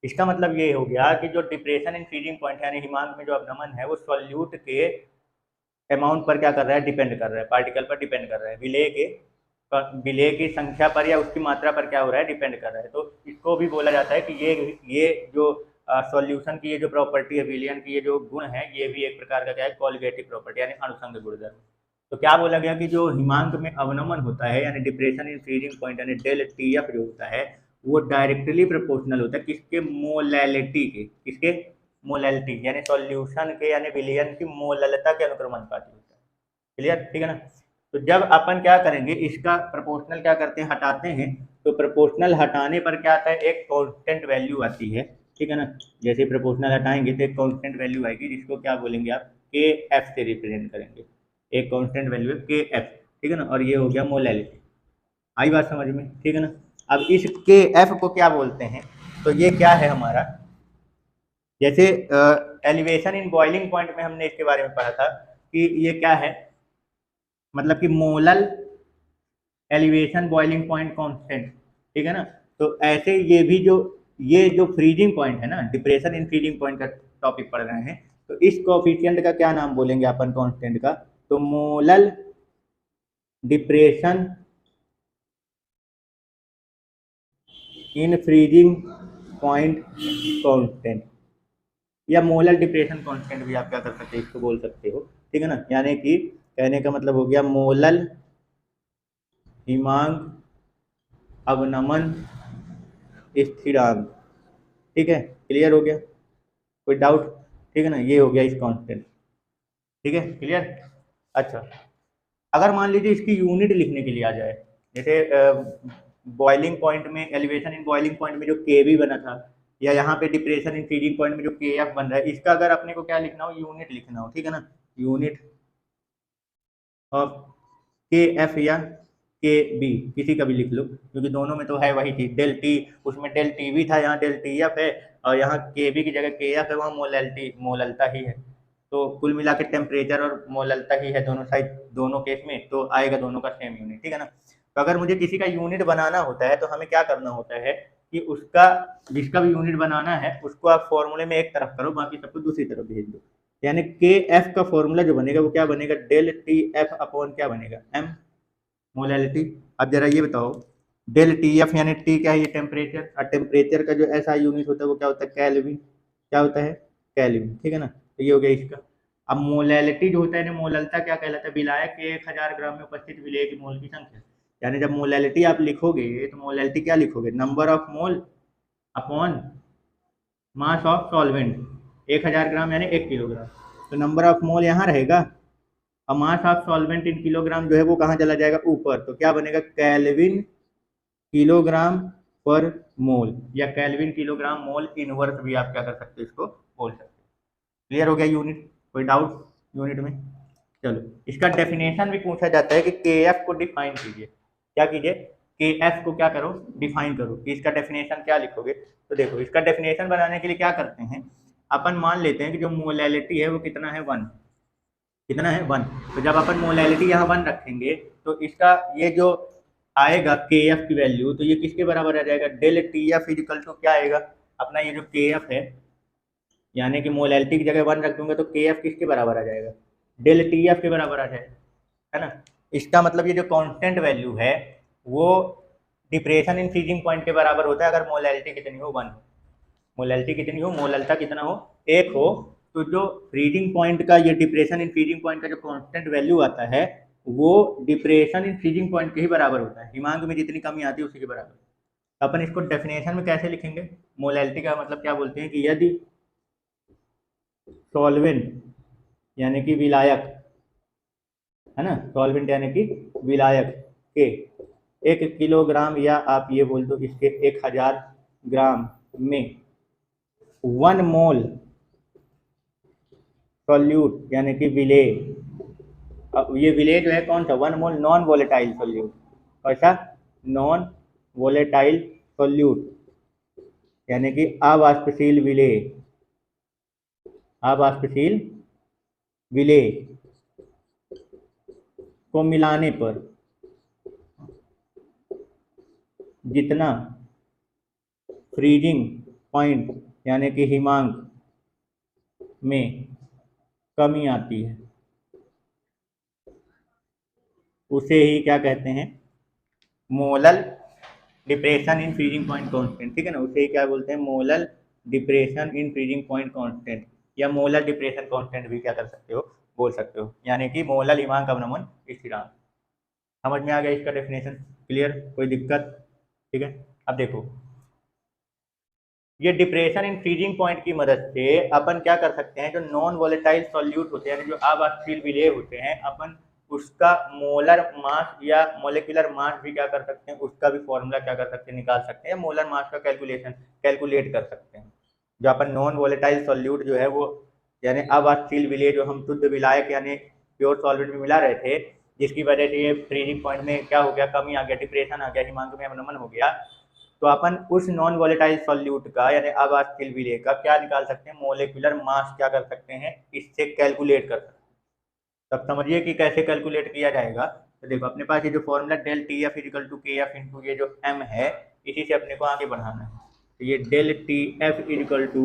A: इसका मतलब ये हो गया कि जो डिप्रेशन इन फ्रीजिंग पॉइंट यानी हिमांक में जो अवनमन है वो सॉल्यूट के अमाउंट पर क्या कर रहा है, डिपेंड कर रहा है, पार्टिकल पर डिपेंड कर रहा है, विलेय की संख्या पर या उसकी मात्रा पर क्या हो रहा है, डिपेंड कर रहा है। तो इसको भी बोला जाता है कि ये जो सॉल्यूशन की ये जो प्रॉपर्टी है, विलियन की ये जो गुण है, ये भी एक प्रकार का क्या है, कॉलिगेटिव प्रॉपर्टी यानी अनुसंग गुणधर्म। तो क्या बोला गया कि जो हिमांक में अवनमन होता है यानी डिप्रेशन इन फ्रीजिंग पॉइंट यानी डेल टी एफ जो होता है वो डायरेक्टली प्रोपोर्शनल होता है किसके, मोलैलिटी के, किसके, मोलैलिटी यानी सॉल्यूशन के यानी विलियन की मोललता के अनुक्रमानुपाती होता है। क्लियर, ठीक है ना। तो जब अपन क्या करेंगे, इसका प्रोपोर्शनल क्या करते हैं, हटाते हैं, तो प्रोपोर्शनल हटाने पर क्या आता है, एक कांस्टेंट वैल्यू आती है, ठीक है ना। जैसे प्रोपोर्शनल हटाएंगे तो एक कांस्टेंट वैल्यू आएगी जिसको क्या बोलेंगे आप, के एफ से रिप्रेजेंट करेंगे, एक कांस्टेंट वैल्यू है के एफ, ठीक है ना, और ये हो गया मोलैलिटी। आई बात समझ में, ठीक है ना। अब इस के एफ को क्या बोलते हैं, तो ये क्या है हमारा, जैसे एलिवेशन इन बॉइलिंग पॉइंट में हमने इसके बारे में पढ़ा था कि ये क्या है, मतलब कि molal elevation boiling point constant, ठीक है ना। तो ऐसे ये जो फ्रीजिंग पॉइंट है ना, डिप्रेशन इन फ्रीजिंग पॉइंट का टॉपिक पढ़ रहे हैं, तो इस कोफिशिएंट का क्या नाम बोलेंगे अपन कांस्टेंट का, तो molal depression in freezing point constant या मोलर डिप्रेशन कांस्टेंट भी आप क्या कर सकते हैं, इसको बोल सकते हो, ठीक है ना। यानी कि कहने का मतलब हो गया मोलल हिमांक अवनमन स्थिरांक, ठीक है, क्लियर हो गया, कोई डाउट, ठीक है ना, ये हो गया इस कांस्टेंट, ठीक है, क्लियर। अच्छा, अगर मान लीजिए इसकी यूनिट लिखने के लिए आ जाए, जैसे बॉइलिंग पॉइंट में एलिवेशन इन बॉइलिंग पॉइंट में जो के बी बना था, या यहाँ पे डिप्रेशन इन फ्रीजिंग पॉइंट में जो के एफ बन रहा है, इसका अगर अपने को क्या लिखना हो, यूनिट लिखना हो, ठीक है ना, यूनिट ऑफ के एफ या के बी किसी का भी लिख लो, क्योंकि दोनों में तो है वही चीज, डेल टी, उसमें डेल टी भी था, यहाँ डेल टी एफ है, और यहाँ के बी की जगह के एफ है, वहाँ मोलैलिटी मोललता ही है। तो कुल मिला के टेम्परेचर और मोललता ही है दोनों साइड, दोनों केस में, तो आएगा दोनों का सेम यूनिट, ठीक है ना। तो अगर मुझे किसी का यूनिट बनाना होता है तो हमें क्या करना होता है कि उसका जिसका भी यूनिट बनाना है उसको आप फॉर्मूले में एक तरफ करो, बाकी सबको दूसरी तरफ भेज दो, यानी के एफ का फॉर्मूला जो बनेगा वो क्या बनेगा, डेल टी एफ अपॉन क्या बनेगा, एम, मोलैलिटी। अब जरा ये बताओ, डेल टी एफ यानी टी क्या है, ये टेम्परेचर, और टेम्परेचर का जो ऐसा यूनिट होता है वो क्या होता है, कैल्विन, क्या होता है, कैल्विन, ठीक है ना। तो ये हो गया इसका। अब मोलैलिटी जो होता है ना, मोललता क्या कहलाता है, विलायक के 1000 ग्राम में उपस्थित विलेय की मोल की संख्या, यानी जब मोलैलिटी आप लिखोगे तो मोलैलिटी क्या लिखोगे, number of mole upon mass of solvent, 1000 ग्राम यानी 1 किलोग्राम, तो नंबर ऑफ मोल यहाँ रहेगा, और mass of solvent in kilogram जो है वो कहाँ चला जाएगा, ऊपर, तो क्या बनेगा, केल्विन किलोग्राम पर मोल, या केल्विन किलोग्राम मोल इनवर्स भी आप क्या कर सकते हो, इसको बोल सकते हो। क्लियर हो गया यूनिट, कोई डाउट यूनिट में। चलो, इसका डेफिनेशन भी पूछा जाता है कि के एफ को डिफाइन कीजिए, क्या कीजिए, के एफ को क्या करो, डिफाइन करो कि इसका डेफिनेशन क्या लिखोगे। तो देखो इसका डेफिनेशन बनाने के लिए क्या करते हैं, अपन मान लेते हैं कि जो मोलैलिटी है वो कितना है, 1, कितना है 1। तो जब अपन मोलैलिटी यहाँ 1 रखेंगे तो इसका ये जो आएगा के एफ की वैल्यू, तो ये किसके बराबर आ जाएगा, del T F is equal to क्या आएगा अपना, ये जो के एफ है यानी कि मोलैलिटी की जगह 1 रख दूंगा तो के एफ किसके बराबर आ जाएगा, डेल टी एफ के बराबर आ जाएगा, है ना। इसका मतलब ये जो कांस्टेंट वैल्यू है वो डिप्रेशन इन फ्रीजिंग पॉइंट के बराबर होता है अगर मोलैलिटी कितनी हो, 1। मोलैलिटी कितनी हो, मोललता कितना हो, 1 हो। तो जो फ्रीजिंग पॉइंट का ये डिप्रेशन इन फ्रीजिंग पॉइंट का जो कांस्टेंट वैल्यू आता है वो डिप्रेशन इन फ्रीजिंग पॉइंट के ही बराबर होता है, हिमांक में जितनी कमी आती है उसी के बराबर। अपन इसको डेफिनेशन में कैसे लिखेंगे, मोलैलिटी का मतलब क्या बोलते हैं कि यदि सॉल्वेंट यानी कि विलायक, है ना, सॉल्वेंट यानी कि विलायक के 1 किलोग्राम या आप ये बोल दो इसके 1000 ग्राम में 1 मोल सॉल्यूट यानी कि विलेय, अब ये विलेय जो है कौन सा, 1 मोल नॉन वोलेटाइल सॉल्यूट, कैसा, नॉन वोलेटाइल सॉल्यूट यानी कि अवाष्पशील विलेय, अवाष्पशील विलेय को मिलाने पर जितना फ्रीजिंग पॉइंट यानी कि हिमांक में कमी आती है उसे ही क्या कहते हैं, molal depression in freezing point constant, ठीक है ना, उसे ही क्या बोलते हैं, molal depression in freezing point constant या मोलल डिप्रेशन कांस्टेंट भी क्या कर सकते हो, बोल सकते हो, यानी कि मोलल हिमांक अवनमन स्थिरांक। समझ में आ गया इसका डेफिनेशन, क्लियर, कोई दिक्कत, ठीक है। अब देखो ये डिप्रेशन इन फ्रीजिंग पॉइंट की मदद से अपन क्या कर सकते हैं, जो नॉन वोलेटाइल सॉल्यूट होते हैं यानी जो अवाष्पशील विलेय होते हैं, अपन उसका मोलर मास या मोलिकुलर मास भी क्या कर सकते हैं, उसका भी फॉर्मूला क्या कर सकते हैं, निकाल सकते हैं, मोलर मास का कैलकुलेट कर सकते हैं। जो अपन नॉन वोलेटाइल सॉल्यूट जो है वो यानी अवाष्पशील विलेय जो हम शुद्ध विलायक यानी प्योर सॉल्वेंट में मिला रहे थे, जिसकी वजह से ये फ्रीजिंग पॉइंट में क्या हो गया, कमी आ गया, डिप्रेशन आ गया, हिमांक में अवनमन हो गया, तो अपन उस नॉन वोलेटाइल सॉल्यूट का यानी अवाष्पशील विलेय का क्या निकाल सकते हैं, मोलिकुलर मास क्या कर सकते हैं, इससे कैलकुलेट कर सकते हैं। तब समझिए कि कैसे कैलकुलेट किया जाएगा। तो देखो अपने पास ये जो formula del T F is equal to K F into ये जो एम है, इसी से अपने को आगे बढ़ाना है। तो ये del T F is equal to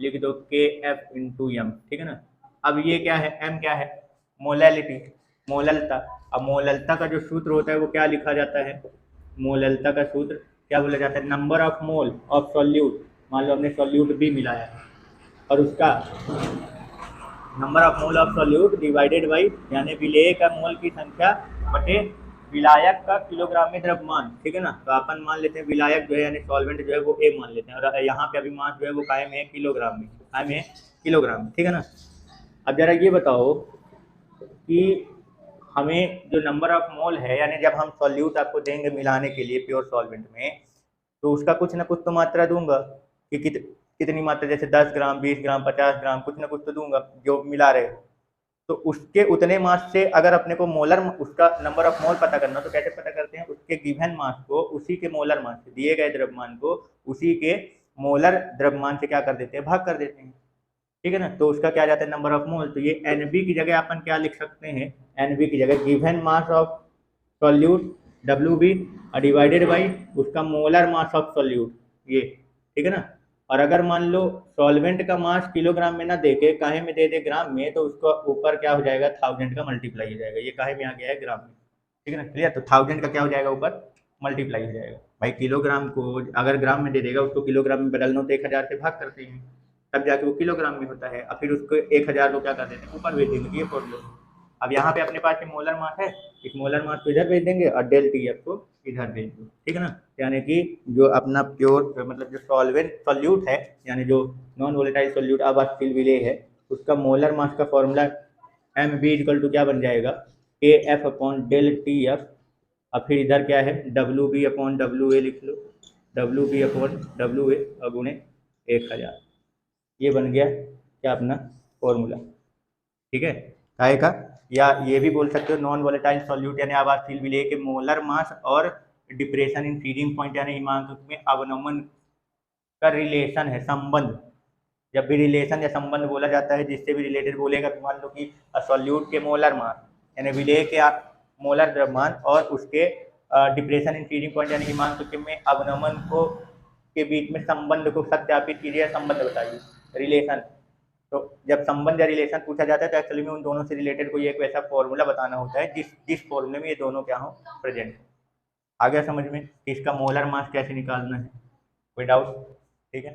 A: लिख दो के एफ इंटू एम, ठीक है ना। अब ये क्या है, एम क्या है, मोलैलिटी, मोललता। अब मोललता का जो सूत्र होता है वो क्या लिखा जाता है, मोललता का सूत्र क्या बोला जाता है, number of mole of solute, मान लो हमने सॉल्यूट भी मिलाया है और उसका number of mole of solute divided by यानी विलेय का मोल की संख्या बटे विलायक का किलोग्राम में द्रव्यमान, ठीक है ना। तो अपन मान लेते हैं विलायक जो है यानी सॉल्वेंट जो है वो ए मान लेते हैं और यहाँ पे अभी मास जो है वो कायम है किलोग्राम में, कायम है किलोग्राम में, ठीक है ना। अब जरा ये बताओ कि हमें जो नंबर ऑफ मोल है यानी जब हम सॉल्यूट आपको देंगे मिलाने के लिए प्योर सॉल्वेंट में, तो उसका कुछ ना कुछ तो मात्रा दूंगा कि कितनी मात्रा, जैसे 10 ग्राम 20 ग्राम 50 ग्राम कुछ ना कुछ तो दूंगा जो मिला रहे हो। तो उसके उतने मास से अगर अपने को मोलर उसका नंबर ऑफ मोल पता करना तो कैसे पता करते हैं, उसके गिवन मास को उसी के मोलर मास से, दिए गए द्रव्यमान को उसी के मोलर द्रव्यमान से क्या कर देते हैं, भाग कर देते हैं, ठीक है ना। तो उसका क्या जाता है नंबर ऑफ मोल। तो ये एनबी की जगह अपन क्या लिख सकते हैं, एनबी की जगह given mass of solute W B divided by उसका मोलर मास ऑफ सॉल्यूट, ये ठीक है ना। और अगर मान लो सॉल्वेंट का मास किलोग्राम में ना दे के काहे में दे दे ग्राम में, तो उसका ऊपर क्या हो जाएगा 1000 का मल्टीप्लाई हो जाएगा, ये काहे में आ गया है ग्राम में, ठीक है ना, क्लियर। तो 1000 का क्या हो जाएगा ऊपर मल्टीप्लाई हो जाएगा। भाई किलोग्राम को अगर ग्राम में दे देगा उसको किलोग्राम में बदलना तो 1000 से भाग करते हैं तब जाके वो किलोग्राम में होता है, और फिर उसको 1000 को क्या कर देते हैं ऊपर भेज देंगे, ये फॉर्मूला। अब यहाँ पे अपने पास मोलर मास है, इस मोलर मास को इधर भेज देंगे और डेल टी एफ को इधर भेज दो, ठीक है ना। यानी कि जो अपना प्योर मतलब जो सॉल्वेंट सॉल्यूट है यानी जो नॉन वोलेटाइल सॉल्यूट अवाष्पशील विलेय है उसका मोलर मास का formula M B equal to क्या बन जाएगा, K F upon del T F, और फिर इधर क्या है W B upon W A लिख लो, W B upon W A गुणे 1000, ये बन गया क्या अपना फॉर्मूला, ठीक है, काय का। या ये भी बोल सकते हो नॉन वोलेटाइल सॉल्यूट यानी अवाष्पशील विलेय के मोलर मास और डिप्रेशन इन फ्रीजिंग पॉइंट यानी हिमांक में अवनमन का रिलेशन है, संबंध। जब भी रिलेशन या संबंध बोला जाता है जिससे भी रिलेटेड बोलेगा, तो मान लो कि सॉल्यूट के मोलर मास यानी विलेय के मोलर द्रव्यमान और उसके डिप्रेशन इन फ्रीजिंग पॉइंट यानी हिमांक में अवनमन को के बीच में संबंध को सत्यापित कीजिए, संबंध बताइए, रिलेशन। तो जब संबंध या रिलेशन पूछा जाता है तो एक्चुअली में उन दोनों से रिलेटेड कोई एक वैसा फॉर्मूला बताना होता है जिस फॉर्मूले में ये दोनों क्या हो, प्रेजेंट। आ गया समझ में कि इसका मोलर मास कैसे निकालना है? कोई डाउट? ठीक है,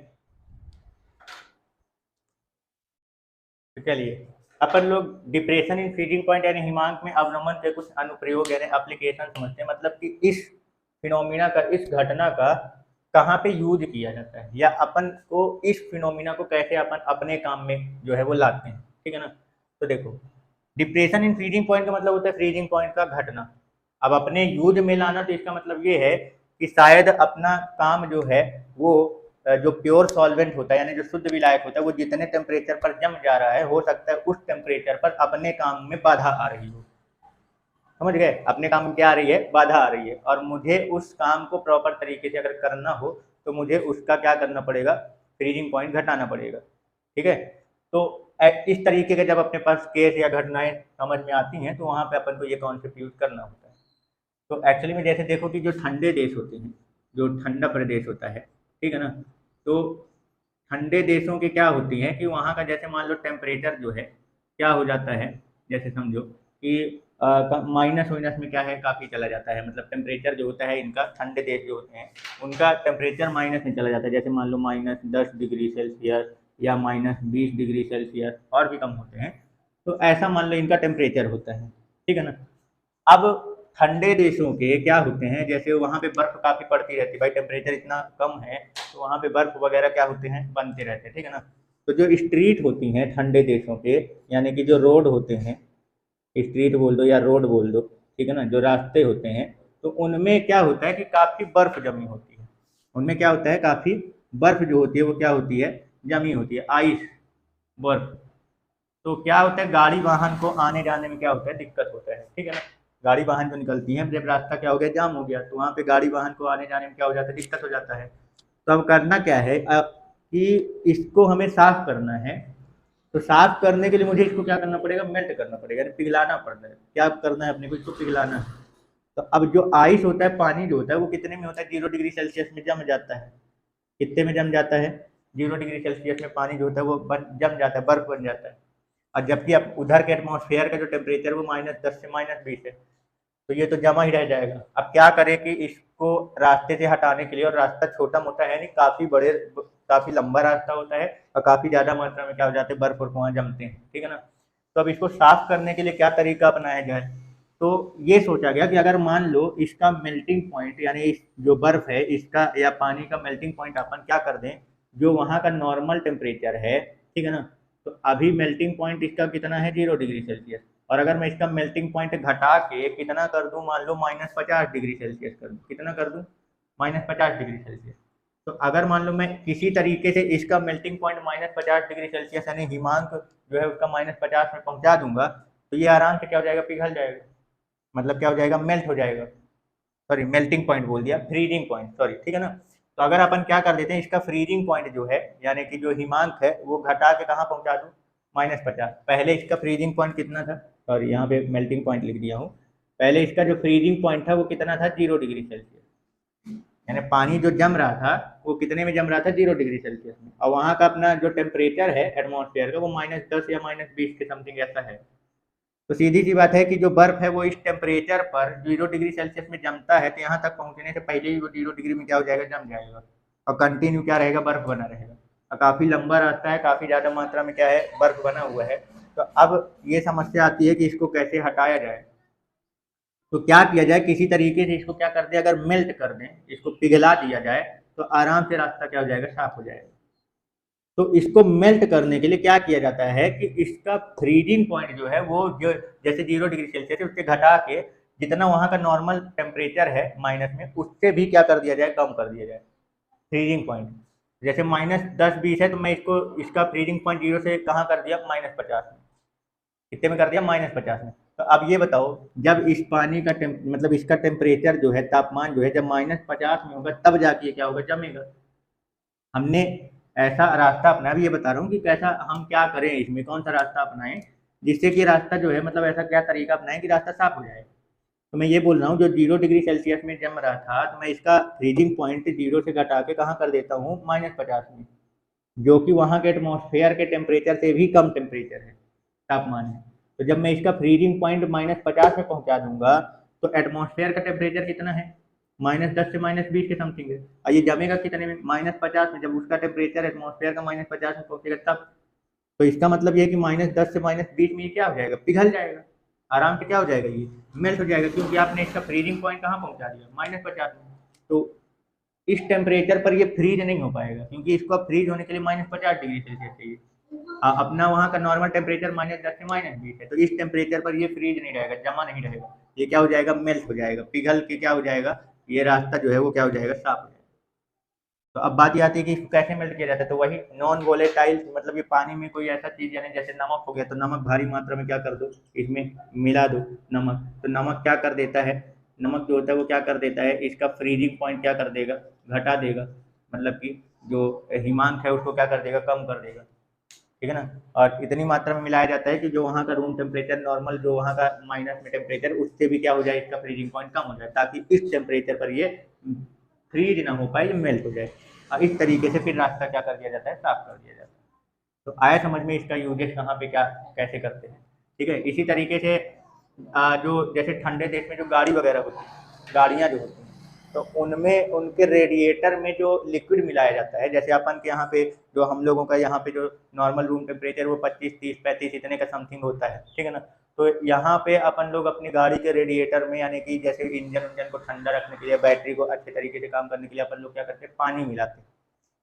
A: तो चलिए अपन लोग डिप्रेशन इन फ्रीजिंग पॉइंट यानी हिमांक में अवनमन के कुछ अनुप्रयोग यानी एप्लीकेशन समझते हैं। मतलब कि इस फिनोमिना का, इस घटना का कहाँ पे यूज किया जाता है, या अपन को इस फिनोमिना को कैसे अपन अपने काम में जो है वो लाते हैं। ठीक है ना? तो देखो, डिप्रेशन इन फ्रीजिंग पॉइंट का मतलब होता है फ्रीजिंग पॉइंट का घटना। अब अपने यूज में लाना, तो इसका मतलब ये है कि शायद अपना काम जो है वो जो प्योर सॉल्वेंट होता है यानी जो शुद्ध विलायक होता है वो जितने टेम्परेचर पर जम जा रहा है, हो सकता है उस टेम्परेचर पर अपने काम में बाधा आ रही हो। समझ गए? अपने काम में क्या आ रही है? बाधा आ रही है। और मुझे उस काम को प्रॉपर तरीके से अगर करना हो तो मुझे उसका क्या करना पड़ेगा? फ्रीजिंग पॉइंट घटाना पड़ेगा। ठीक है? तो इस तरीके के जब अपने पास केस या घटनाएं समझ में आती हैं तो वहां पे अपन को ये कॉन्सेप्ट यूज करना होता है। तो एक्चुअली में जैसे देखो कि जो ठंडे देश होते हैं, जो ठंडा प्रदेश होता है, ठीक है ना, तो ठंडे देशों के क्या होती है कि वहाँ का जैसे मान लो टेम्परेचर जो है क्या हो जाता है, जैसे समझो कि माइनस वाइनस में क्या है, काफ़ी चला जाता है। मतलब टेम्परेचर जो होता है इनका, ठंडे देश जो होते हैं उनका टेम्परेचर माइनस में चला जाता है। जैसे मान लो -10 डिग्री सेल्सियस या -20 डिग्री सेल्सियस, और भी कम होते हैं। तो ऐसा मान लो इनका टेम्परेचर होता है। ठीक है ना? अब ठंडे देशों के क्या होते हैं, जैसे वहाँ पे बर्फ काफ़ी पड़ती रहती है, भाई टेम्परेचर इतना कम है तो वहाँ पे बर्फ वगैरह क्या होते हैं, बनते रहते हैं। ठीक है ना? तो जो स्ट्रीट होती हैं ठंडे देशों के, यानी कि जो रोड होते हैं, स्ट्रीट बोल दो या रोड बोल दो, ठीक है ना, जो रास्ते होते हैं, तो उनमें क्या होता है कि काफ़ी बर्फ जमी होती है। उनमें क्या होता है, काफ़ी बर्फ जो होती है वो क्या होती है, जमी होती है, आइस, बर्फ। तो क्या होता है, गाड़ी वाहन को आने जाने में क्या होता है, दिक्कत होता है। ठीक है ना? गाड़ी वाहन जो निकलती हैं, जब रास्ता क्या हो गया, जाम हो गया, तो वहाँ पे गाड़ी वाहन को आने जाने में क्या हो जाता है, दिक्कत हो जाता है। तो अब करना क्या है, कि इसको हमें साफ करना है। तो साफ करने के लिए मुझे इसको क्या करना पड़ेगा, मेल्ट करना पड़ेगा, पिघलाना पड़ता है। क्या करना है अपने को, इसको पिघलाना है। तो अब जो आइस होता है, पानी जो होता है, वो कितने में होता है, 0 डिग्री सेल्सियस में जम जाता है। कितने में जम जाता है, 0 डिग्री सेल्सियस में पानी जो होता है वो जम जाता है, बर्फ बन जाता है। और जबकि अब उधर के एटमॉस्फेयर का जो टेम्परेचर वो -10 से -20 है, तो ये तो जमा ही रह जाएगा। अब क्या करें कि इसको रास्ते से हटाने के लिए, और रास्ता छोटा मोटा है नहीं, काफ़ी लंबा रास्ता होता है और काफ़ी ज़्यादा मात्रा में क्या हो जाते हैं, बर्फ और वहाँ जमते हैं। ठीक है ना? तो अब इसको साफ करने के लिए क्या तरीका अपनाया जाए, तो ये सोचा गया कि अगर मान लो इसका मेल्टिंग पॉइंट यानी इस जो बर्फ है इसका या पानी का मेल्टिंग पॉइंट अपन क्या कर दें, जो वहाँ का नॉर्मल टेम्परेचर है, ठीक है ना, तो अभी मेल्टिंग पॉइंट इसका कितना है, 0 डिग्री सेल्सियस। और अगर मैं इसका मेल्टिंग पॉइंट घटा के कितना कर दूं, मान लो -50 डिग्री सेल्सियस कर दूं, कितना कर दूं, -50 डिग्री सेल्सियस। तो अगर मान लो मैं किसी तरीके से इसका मेल्टिंग पॉइंट -50 डिग्री सेल्सियस यानी हिमांक जो है उसका -50 में पहुंचा दूंगा, तो ये आराम से क्या हो जाएगा, पिघल जाएगा। मतलब क्या हो जाएगा, मेल्ट हो जाएगा। सॉरी, मेल्टिंग पॉइंट बोल दिया, फ्रीजिंग पॉइंट, सॉरी। ठीक है ना? तो अगर अपन क्या कर देते हैं, इसका फ्रीजिंग पॉइंट जो है यानी कि जो हिमांक है वो घटा के कहाँ पहुंचा दूं, -50। पहले इसका फ्रीजिंग पॉइंट कितना था, सॉरी यहाँ पे मेल्टिंग पॉइंट लिख दिया हूँ। पहले इसका जो फ्रीजिंग पॉइंट था वो कितना था, 0 डिग्री सेल्सियस। यानी पानी जो जम रहा था वो कितने में जम रहा था, 0 डिग्री सेल्सियस में। और वहाँ का अपना जो टेम्परेचर है एटमॉस्फेयर का वो -10 या -20 के समथिंग ऐसा है। तो सीधी सी बात है कि जो बर्फ है वो इस टेम्परेचर पर 0 डिग्री सेल्सियस में जमता है, तो यहाँ तक पहुँचने से पहले ही वो 0 डिग्री में क्या हो जाएगा, जम जाएगा। और कंटिन्यू क्या रहेगा, बर्फ बना रहेगा। और काफ़ी लंबा रास्ता है, काफ़ी ज़्यादा मात्रा में क्या है, बर्फ बना हुआ है। तो अब ये समस्या आती है कि इसको कैसे हटाया जाए। तो क्या किया जाए, किसी तरीके से इसको क्या कर दें, अगर मेल्ट कर दें, इसको पिघला दिया जाए, तो आराम से रास्ता क्या हो जाएगा, साफ हो जाएगा। तो इसको मेल्ट करने के लिए क्या किया जाता है कि इसका फ्रीजिंग पॉइंट जो है वो जो जैसे 0 डिग्री सेल्सियस है उससे घटा के जितना वहाँ का नॉर्मल टेम्परेचर है माइनस में, उससे भी क्या कर दिया जाए, कम कर दिया जाए फ्रीजिंग पॉइंट। जैसे -10-20 है तो मैं इसको इसका फ्रीजिंग पॉइंट 0 से कहाँ कर दिया, -50 में। कितने में कर दिया, -50 में। तो तो अब ये बताओ, जब इस पानी का मतलब इसका टेम्परेचर जो है, तापमान जो है, जब -50 में होगा तब जाके ये क्या होगा, जमेगा। हमने ऐसा रास्ता अपनाया, अभी ये बता रहा हूँ कि कैसा हम क्या करें, इसमें कौन सा रास्ता अपनाएं जिससे कि रास्ता जो है, मतलब ऐसा क्या तरीका अपनाएं कि रास्ता साफ हो जाए। तो मैं ये बोल रहा हूँ, जो 0 डिग्री सेल्सियस में जम रहा था, तो मैं इसका फ्रीजिंग पॉइंट 0 से घटा के कहाँ कर देता हूँ, -50 में, जो कि वहाँ के एटमॉस्फेयर के टेम्परेचर से भी कम टेम्परेचर है, तापमान है। तो जब मैं इसका फ्रीजिंग पॉइंट -50 में पहुँचा दूंगा, तो एटमॉस्फेयर का टेम्परेचर कितना है, -10 से -20 के समथिंग है। और ये जमेगा कितने में, -50 में। जब उसका टेम्परेचर एटमॉस्फेयर का -50 में पहुंचेगा तब। तो इसका मतलब ये है कि -10 से -20 में ये क्या हो जाएगा, पिघल जाएगा आराम से। क्या हो जाएगा, ये मेल्ट हो जाएगा, क्योंकि आपने इसका फ्रीजिंग पॉइंट कहाँ पहुंचा दिया, -50 में। तो इस टेम्परेचर पर ये फ्रीज नहीं हो पाएगा, क्योंकि इसको फ्रीज होने के लिए -50 डिग्री सेल्सियस चाहिए। अपना वहाँ का नॉर्मल टेम्परेचर -10 से -20 है, तो इस टेम्परेचर पर ये फ्रीज नहीं रहेगा, जमा नहीं रहेगा, ये क्या हो जाएगा, मेल्ट हो जाएगा, पिघल के क्या हो जाएगा, ये रास्ता जो है वो क्या हो जाएगा, साफ हो जाएगा। तो अब बात ये आती है कि इसको कैसे मेल्ट किया जाता है। तो वही नॉन वोलेटाइल, मतलब ये पानी में कोई ऐसा चीज़, यानी जैसे नमक हो गया, तो नमक भारी मात्रा में क्या कर दो, इसमें मिला दो नमक। तो नमक क्या कर देता है, नमक जो होता है वो क्या कर देता है, इसका फ्रीजिंग पॉइंट क्या कर देगा, घटा देगा। मतलब कि जो हिमांक है उसको क्या कर देगा, कम कर देगा। ठीक है ना। और इतनी मात्रा में मिलाया जाता है कि जो वहाँ का रूम टेम्परेचर नॉर्मल, जो वहाँ का माइनस में टेम्परेचर, उससे भी क्या हो जाए, इसका फ्रीजिंग पॉइंट कम हो जाए, ताकि इस टेम्परेचर पर ये फ्रीज ना हो पाए, ये मेल्ट हो जाए। और इस तरीके से फिर रास्ता क्या कर दिया जाता है, साफ कर दिया जाता है। तो आया समझ में इसका यूजेस कहाँ पे क्या कैसे करते हैं। ठीक है। इसी तरीके से जो जैसे ठंडे देश में जो गाड़ी वगैरह होती है, गाड़ियाँ जो होती हैं, तो उनमें उनके रेडिएटर में जो लिक्विड मिलाया जाता है, जैसे अपन के यहाँ पे, जो हम लोगों का यहाँ पे जो नॉर्मल रूम टेम्परेचर वो 25, 30, 35 इतने का समथिंग होता है। ठीक है ना। तो यहाँ पे अपन लोग अपनी गाड़ी के रेडिएटर में, यानी कि जैसे इंजन उंजन को ठंडा रखने के लिए, बैटरी को अच्छे तरीके से काम करने के लिए, अपन लोग क्या करते हैं, पानी मिलाते हैं।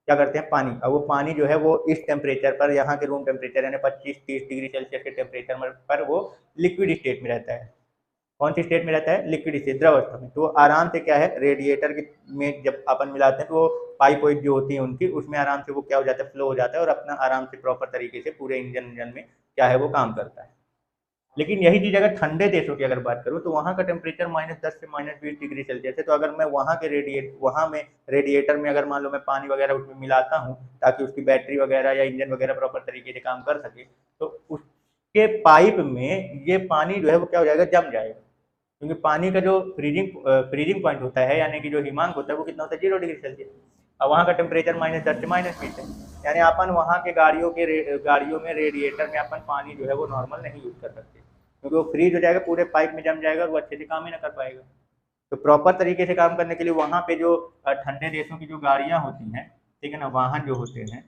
A: क्या करते हैं, पानी। और वो पानी जो है वो इस टेम्परेचर पर, यहाँ के रूम टेम्परेचर यानी 25-30 डिग्री सेल्सियस के टेम्परेचर पर वो लिक्विड स्टेट में रहता है। कौन सी स्टेट में रहता है, लिक्विड स्टेट, द्रव अवस्था में। तो आराम से क्या है, रेडिएटर में जब अपन मिलाते हैं तो वो पाइप वाइप जो होती है उनकी, उसमें आराम से वो क्या हो जाता है, फ्लो हो जाता है, और अपना आराम से प्रॉपर तरीके से पूरे इंजन में क्या है वो काम करता है। लेकिन यही चीज़ अगर ठंडे देशों की अगर बात करूँ, तो वहाँ का टेम्परेचर -10 से -20 डिग्री सेल्सियस है। तो अगर मैं वहाँ में रेडिएटर में अगर मान लो मैं पानी वगैरह उसमें मिलाता हूँ, ताकि उसकी बैटरी वगैरह या इंजन वगैरह प्रॉपर तरीके से काम कर सके, तो उसके पाइप में ये पानी जो है वो क्या हो जाएगा, जम जाएगा। क्योंकि पानी का जो फ्रीजिंग पॉइंट होता है, यानी कि जो हिमांक होता है, वो कितना होता है, 0 डिग्री सेल्सियस। और वहाँ का टेम्परेचर -10 से -20 है। यानी अपन वहाँ के गाड़ियों में रेडिएटर में अपन पानी जो है वो नॉर्मल नहीं यूज़ कर सकते, क्योंकि वो फ्रीज हो जाएगा, पूरे पाइप में जम जाएगा और वो अच्छे से काम ही ना कर पाएगा। तो प्रॉपर तरीके से काम करने के लिए वहाँ पे जो ठंडे देशों की जो गाड़ियाँ होती हैं, ठीक है ना, वाहन जो होते हैं,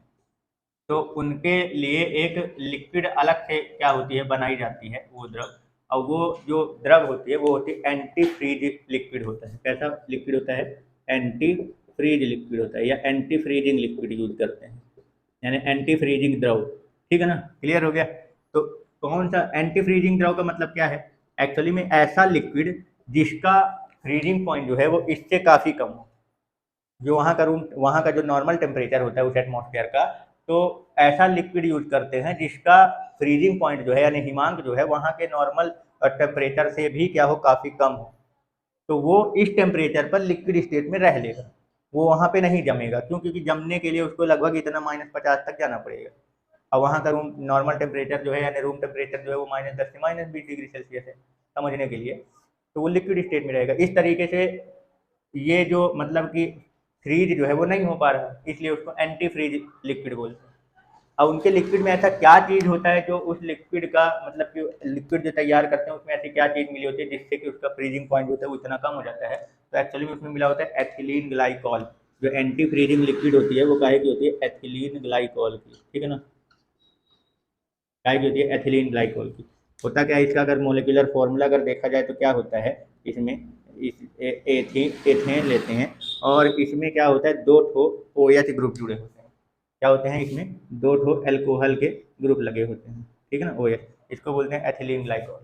A: तो उनके लिए एक लिक्विड अलग से क्या होती है, बनाई जाती है वो द्रव। और वो जो द्रव होती है वो होती है एंटी फ्रीज लिक्विड होता है। कैसा लिक्विड होता है, एंटी फ्रीज लिक्विड होता है, या एंटी फ्रीजिंग लिक्विड यूज करते हैं, यानी एंटी फ्रीजिंग द्रव। ठीक है ना, क्लियर हो गया। तो कौन सा एंटी फ्रीजिंग द्रव का मतलब क्या है, एक्चुअली में ऐसा लिक्विड जिसका फ्रीजिंग पॉइंट जो है वो इससे काफ़ी कम हो, जो वहाँ का जो नॉर्मल टेम्परेचर होता है उस एटमॉस्फेयर का, तो ऐसा लिक्विड यूज करते हैं जिसका फ्रीजिंग पॉइंट जो है, यानी हिमांक जो है, वहाँ के नॉर्मल टेम्परेचर से भी क्या हो, काफ़ी कम हो। तो वो इस टेम्परेचर पर लिक्विड स्टेट में रह लेगा, वो वहाँ पे नहीं जमेगा। क्यों, क्योंकि जमने के लिए उसको लगभग इतना -50 तक जाना पड़ेगा। और वहाँ का रूम नॉर्मल टेम्परेचर जो है, यानी रूम टेम्परेचर जो है वो -10 से -20 डिग्री सेल्सियस है, समझने के लिए। तो वो लिक्विड स्टेट में रहेगा। इस तरीके से ये जो मतलब कि फ्रीज जो है वो नहीं हो पा रहा, इसलिए उसको एंटी फ्रीज लिक्विड बोलते हैं। अब उनके लिक्विड में ऐसा क्या चीज़ होता है जो उस लिक्विड का, मतलब कि लिक्विड जो तैयार करते हैं उसमें ऐसी क्या चीज़ मिली होती है जिससे कि उसका फ्रीजिंग पॉइंट होता है वो इतना कम हो जाता है। तो एक्चुअली में उसमें मिला होता है एथिलीन ग्लाइकॉल। जो एंटी फ्रीजिंग लिक्विड होती है वो काहे की होती है, एथिलीन ग्लाइकॉल की। ठीक है ना, काहे की होती है, एथिलीन ग्लाइकॉल की। होता क्या है इसका, अगर मोलिकुलर फॉर्मूला अगर देखा जाए तो क्या होता है इसमें, एथेन लेते हैं, और इसमें क्या होता है, 2 ठो OH ग्रुप जुड़े होते हैं। क्या होते हैं इसमें, 2 ठो अल्कोहल के ग्रुप लगे होते हैं। ठीक है ना, OH, इसको बोलते हैं एथिलीन ग्लाइकॉल।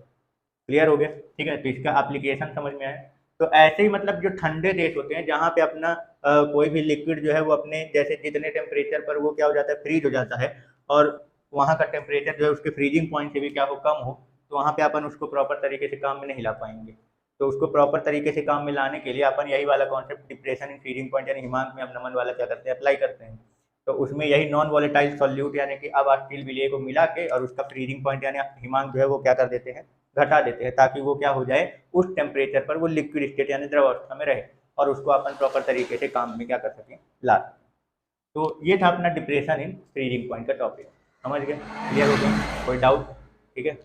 A: क्लियर हो गया। ठीक है, तो इसका एप्लीकेशन समझ में आया। तो ऐसे ही मतलब जो ठंडे देश होते हैं जहाँ पे अपना कोई भी लिक्विड जो है वो अपने जैसे जितने टेम्परेचर पर वो क्या हो जाता है, फ्रीज हो जाता है, और वहाँ का टेम्परेचर जो है उसके फ्रीजिंग पॉइंट से भी क्या हो, कम हो, तो वहाँ पे अपन उसको प्रॉपर तरीके से काम में नहीं ला पाएंगे। तो उसको प्रॉपर तरीके से काम में लाने के लिए अपन यही वाला concept depression in freezing point यानी हिमांक में अब नमन वाला क्या करते हैं, अप्लाई करते हैं। तो उसमें यही नॉन वॉलेटाइल सॉल्यूट यानी कि अब अस्टील विलेय को मिला के और उसका फ्रीजिंग पॉइंट यानी हिमांक जो है वो क्या कर देते हैं, घटा देते हैं, ताकि वो क्या हो जाए, उस टेम्परेचर पर वो लिक्विड स्टेट यानी द्रव अवस्था में रहे और उसको अपन प्रॉपर तरीके से काम में क्या कर सकें, ला। तो ये था अपना डिप्रेशन इन फ्रीजिंग पॉइंट का टॉपिक। समझ गए, क्लियर हो गया, कोई डाउट? ठीक है।